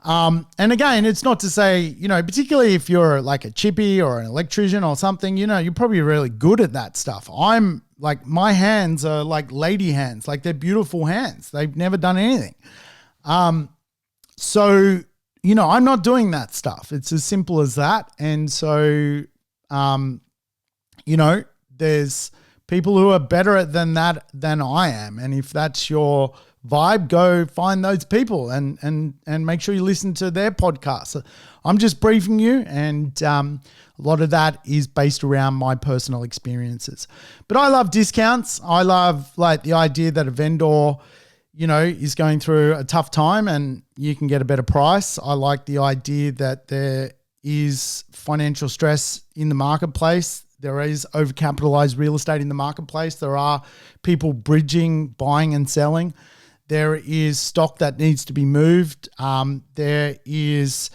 Speaker 1: And again, it's not to say, particularly if you're like a chippy or an electrician or something, you're probably really good at that stuff. I'm like, my hands are like lady hands, like they're beautiful hands. They've never done anything. So, I'm not doing that stuff. It's as simple as that. And so, there's people who are better at than I am. And if that's your vibe, go find those people and make sure you listen to their podcast. I'm just briefing you, and a lot of that is based around my personal experiences. But I love discounts. I love like the idea that a vendor, is going through a tough time and you can get a better price. I like the idea that there is financial stress in the marketplace. There is overcapitalized real estate in the marketplace. There are people bridging, buying and selling. There is stock that needs to be moved. There is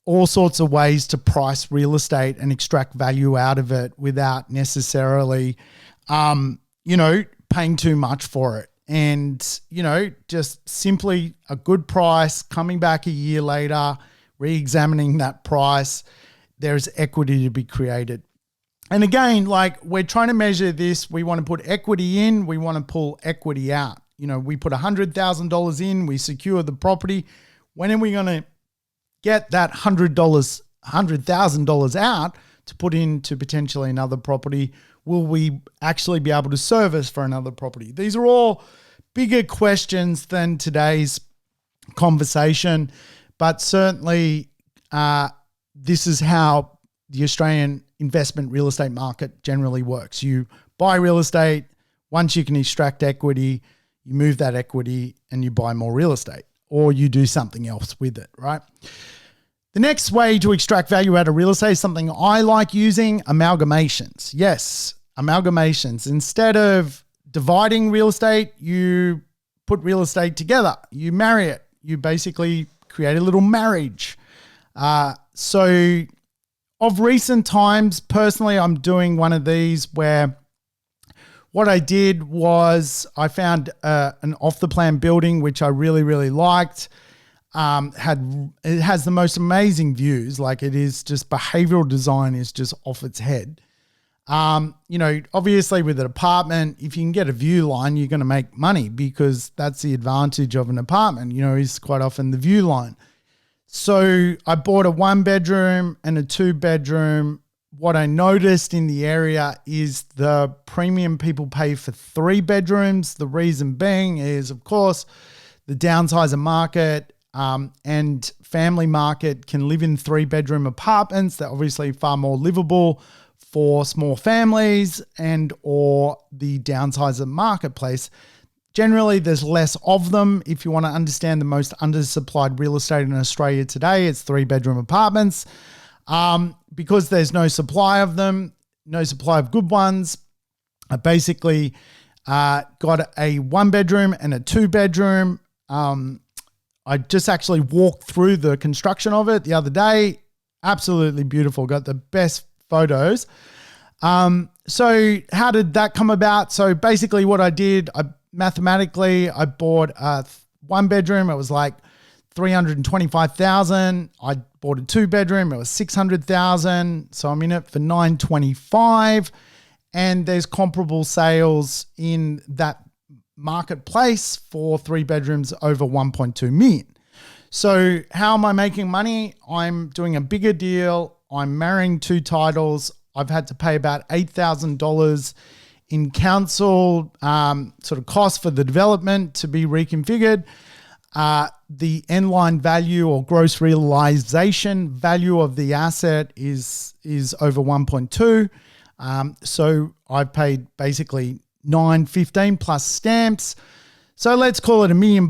Speaker 1: all sorts of ways to price real estate and extract value out of it without necessarily, paying too much for it. And, just simply a good price, coming back a year later, re-examining that price, there's equity to be created. And again, like, we're trying to measure this. We want to put equity in. We want to pull equity out. We put $100,000 in, we secure the property. When are we going to get that $100,000 out to put into potentially another property? Will we actually be able to service for another property? These are all bigger questions than today's conversation, but certainly this is how the Australian investment real estate market generally works. You buy real estate, once you can extract equity, you move that equity and you buy more real estate, or you do something else with it, right? The next way to extract value out of real estate is something I like using: amalgamations. Yes, amalgamations. Instead of dividing real estate, you put real estate together. You marry it. You basically create a little marriage. So of recent times, personally, I'm doing one of these where what I did was I found an off-the-plan building, which I really, really liked. It has the most amazing views. Like, it is just, behavioral design is just off its head. Obviously with an apartment, if you can get a view line, you're going to make money, because that's the advantage of an apartment, is quite often the view line. So I bought a 1-bedroom and a 2-bedroom. What I noticed in the area is the premium people pay for 3 bedrooms. The reason being is, of course, the downsizer market and family market can live in 3-bedroom apartments. They're obviously far more livable for small families, and or the downsizer marketplace. Generally, there's less of them. If you want to understand the most undersupplied real estate in Australia today, it's 3-bedroom apartments. Because there's no supply of them, no supply of good ones, I basically got a 1-bedroom and a 2-bedroom. I just actually walked through the construction of it the other day. Absolutely beautiful. Got the best photos. So how did that come about? So basically what I did, I bought a 1-bedroom. It was like $325,000. I bought a 2-bedroom. It was $600,000. So I'm in it for $925,000. And there's comparable sales in that marketplace for 3 bedrooms over $1.2 million. So how am I making money? I'm doing a bigger deal. I'm marrying 2 titles. I've had to pay about $8,000 in council sort of cost for the development to be reconfigured. The end line value or gross realization value of the asset is over 1.2. So I paid basically $9.15 plus stamps. So let's call it $1 million.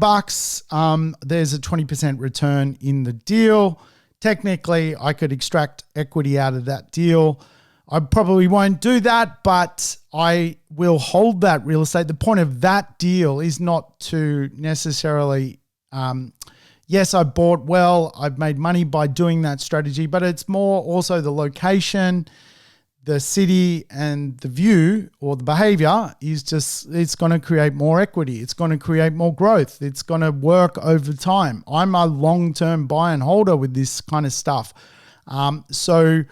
Speaker 1: There's a 20% return in the deal. Technically, I could extract equity out of that deal. I probably won't do that, but I will hold that real estate. The point of that deal is not to necessarily, yes, I bought well, I've made money by doing that strategy, but it's more also the location, the city, and the view or the behavior is just, it's going to create more equity. It's going to create more growth. It's going to work over time. I'm a long-term buy and holder with this kind of stuff. So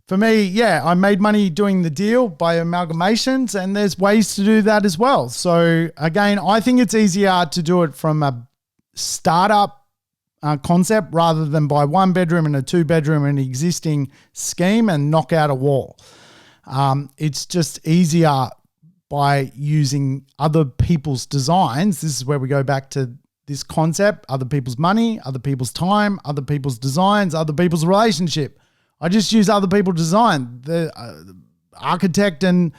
Speaker 1: for me, yeah, I made money doing the deal by amalgamations, and there's ways to do that as well. So again, I think it's easier to do it from a startup concept rather than buy 1 bedroom and a 2 bedroom in an existing scheme and knock out a wall. It's just easier by using other people's designs. This is where we go back to this concept: other people's money, other people's time, other people's designs, other people's relationship. I just use other people's design, the architect and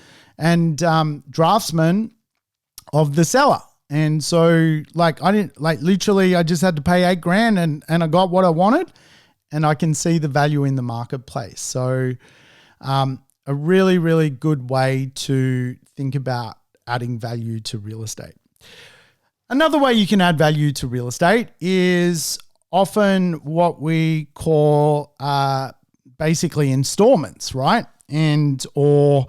Speaker 1: draftsman of the seller. And so literally I just had to pay $8,000 and I got what I wanted, and I can see the value in the marketplace. So a really, really good way to think about adding value to real estate. Another way you can add value to real estate is often what we call basically installments, right? Or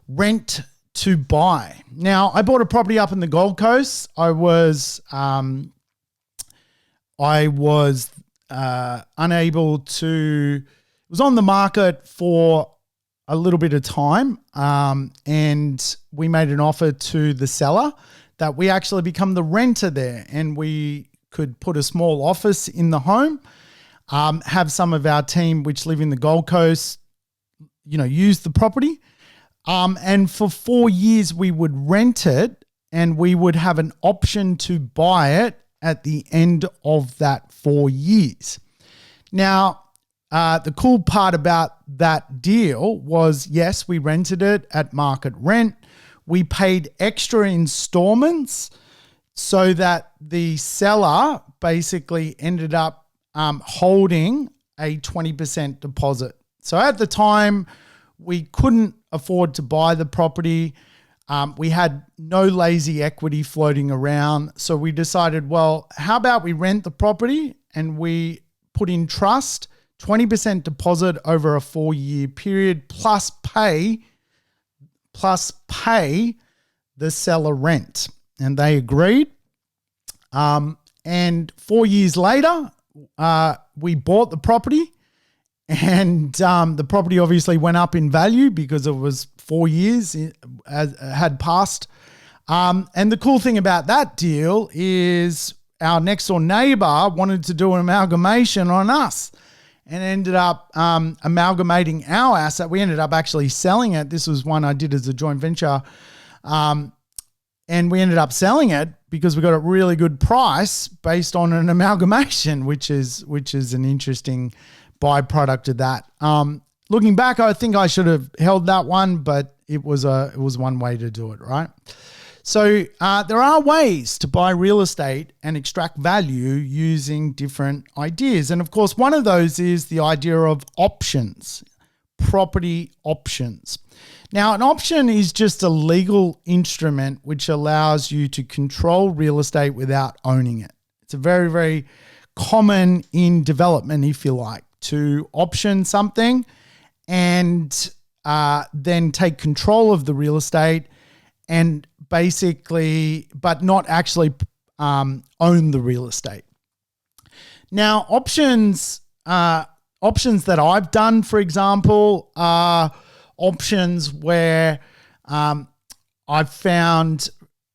Speaker 1: rent to buy. Now, I bought a property up in the Gold Coast. I was unable to. It was on the market for a little bit of time, and we made an offer to the seller that we actually become the renter there, and we could put a small office in the home, have some of our team which live in the Gold Coast, use the property. And for 4 years, we would rent it, and we would have an option to buy it at the end of that 4 years. Now, the cool part about that deal was, yes, we rented it at market rent. We paid extra installments so that the seller basically ended up holding a 20% deposit. So at the time, we couldn't afford to buy the property. We had no lazy equity floating around. So we decided, well, how about we rent the property and we put in trust, 20% deposit over a 4-year period, plus pay the seller rent. And they agreed. And 4 years later, we bought the property. And the property obviously went up in value because it was 4 years had passed. And the cool thing about that deal is our next door neighbor wanted to do an amalgamation on us and ended up amalgamating our asset. We ended up actually selling it. This was one I did as a joint venture. And we ended up selling it because we got a really good price based on an amalgamation, which is an interesting byproduct of that. Looking back, I think I should have held that one, but it was one way to do it, right? So there are ways to buy real estate and extract value using different ideas. And of course, one of those is the idea of options, property options. Now, an option is just a legal instrument which allows you to control real estate without owning it. It's a very, very common in development, if you like, to option something and then take control of the real estate and basically, but not actually own the real estate. Now, options that I've done, for example, are options where I've found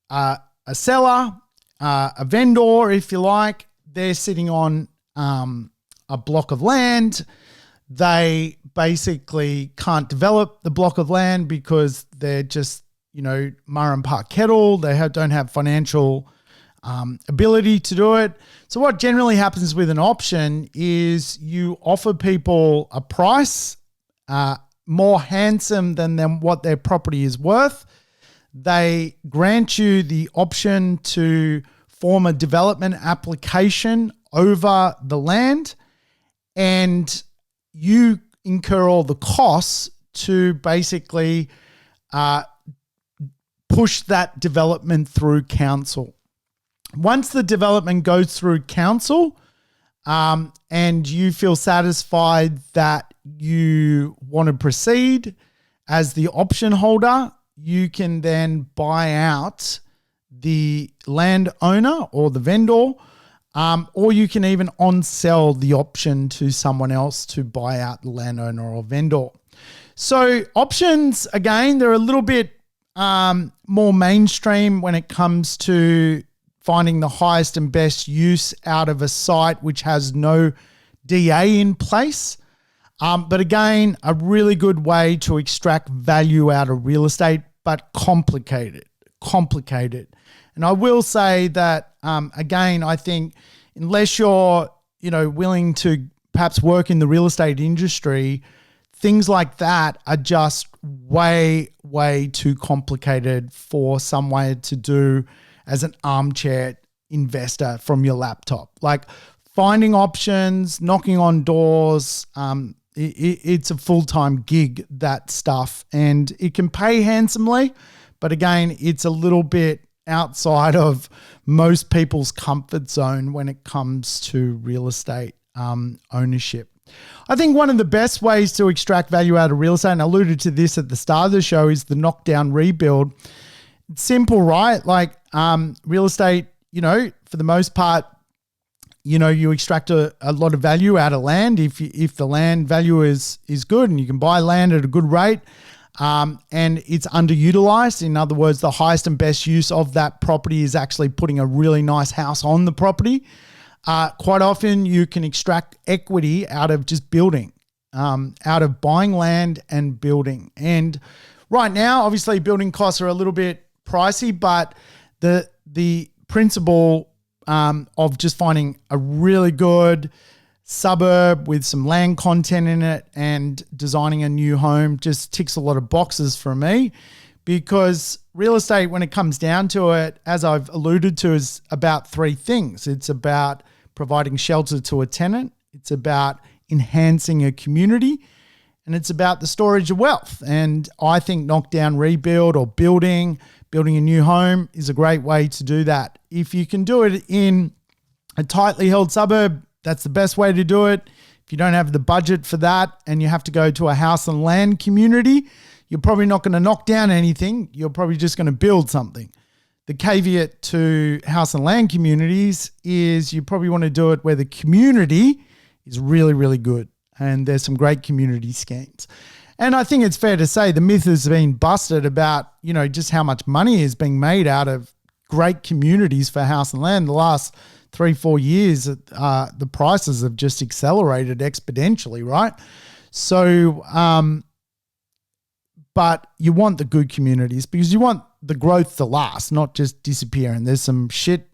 Speaker 1: a seller, a vendor, if you like. They're sitting on a block of land. They basically can't develop the block of land because they're just, murra and pa kettle. They don't have financial ability to do it. So what generally happens with an option is you offer people a price more handsome than what their property is worth, they grant you the option to form a development application over the land, and you incur all the costs to basically push that development through council. Once the development goes through council, and you feel satisfied that you want to proceed as the option holder, you can then buy out the landowner or the vendor, or you can even on-sell the option to someone else to buy out the landowner or vendor. So options, again, they're a little bit more mainstream when it comes to finding the highest and best use out of a site which has no DA in place. But again, a really good way to extract value out of real estate, but complicated. And I will say that, again, I think unless you're, willing to perhaps work in the real estate industry, things like that are just way, way too complicated for someone to do as an armchair investor from your laptop. Like finding options, knocking on doors, it's a full-time gig, that stuff, and it can pay handsomely, but again, it's a little bit outside of most people's comfort zone when it comes to real estate ownership. I think one of the best ways to extract value out of real estate, and I alluded to this at the start of the show, is the knockdown rebuild. It's simple, right? Like real estate, for the most part, you extract a lot of value out of land if the land value is good and you can buy land at a good rate, and it's underutilized. In other words, the highest and best use of that property is actually putting a really nice house on the property. Quite often you can extract equity out of just building, out of buying land and building. And right now, obviously building costs are a little bit pricey, but the principle of just finding a really good suburb with some land content in it and designing a new home just ticks a lot of boxes for me, because real estate, when it comes down to it, as I've alluded to, is about three things. It's about providing shelter to a tenant, it's about enhancing a community, and it's about the storage of wealth. And I think knockdown rebuild or building a new home is a great way to do that. If you can do it in a tightly held suburb, that's the best way to do it. If you don't have the budget for that and you have to go to a house and land community, you're probably not going to knock down anything. You're probably just going to build something. The caveat to house and land communities is you probably want to do it where the community is really, really good. And there's some great community schemes. And I think it's fair to say the myth has been busted about, just how much money is being made out of great communities for house and land. The last 3-4 years, the prices have just accelerated exponentially, right? So, but you want the good communities because you want the growth to last, not just disappear. And there's some shit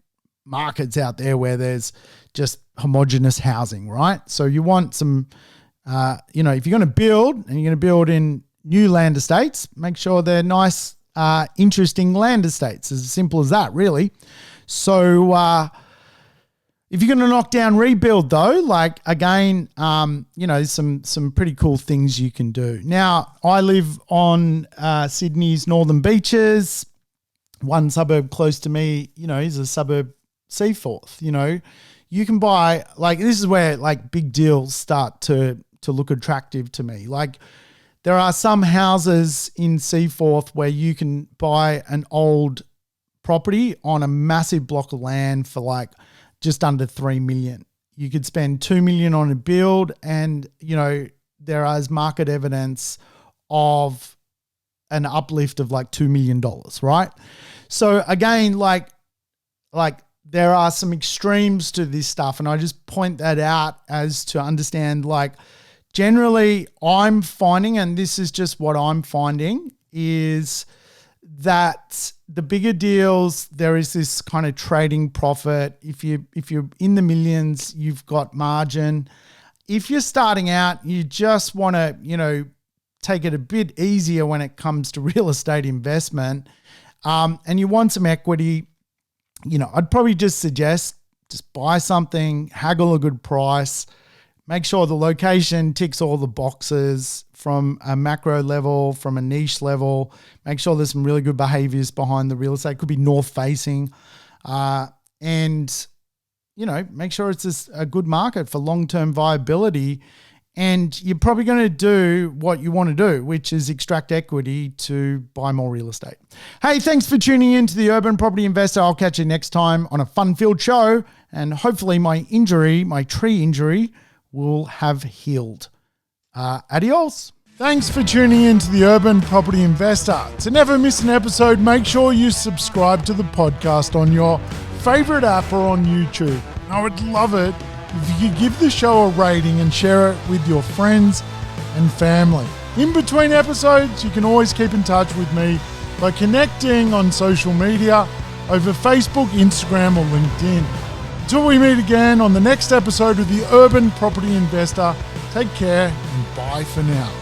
Speaker 1: markets out there where there's just homogenous housing, right? So you want some, if you're going to build and you're going to build in new land estates, make sure they're nice, interesting land estates. As simple as that, really. So if you're going to knock down rebuild though, like again, some pretty cool things you can do. Now, I live on Sydney's northern beaches. One suburb close to me, is a suburb Seaforth. You can buy, this is where big deals start to look attractive to me. Like there are some houses in Seaforth where you can buy an old property on a massive block of land for just under 3 million. You could spend 2 million on a build, and there is market evidence of an uplift of $2 million, right? So again, there are some extremes to this stuff, and I just point that out as to understand, generally I'm finding, and this is just what I'm finding, is that the bigger deals, there is this kind of trading profit. If you're in the millions, you've got margin. If you're starting out, you just want to, take it a bit easier when it comes to real estate investment, and you want some equity, I'd probably just suggest just buy something, haggle a good price, make sure the location ticks all the boxes from a macro level, from a niche level. Make sure there's some really good behaviors behind the real estate. It could be north facing, and make sure it's just a good market for long-term viability. And you're probably going to do what you want to do, which is extract equity to buy more real estate. Hey, thanks for tuning in to the Urban Property Investor. I'll catch you next time on a fun-filled show, and hopefully my tree injury, will have healed. Adios. Thanks for tuning in to the Urban Property Investor. To never miss an episode, make sure you subscribe to the podcast on your favorite app or on YouTube. I would love it if you could give the show a rating and share it with your friends and family. In between episodes, you can always keep in touch with me by connecting on social media over Facebook, Instagram, or LinkedIn. Until we meet again on the next episode of the Urban Property Investor, take care and bye for now.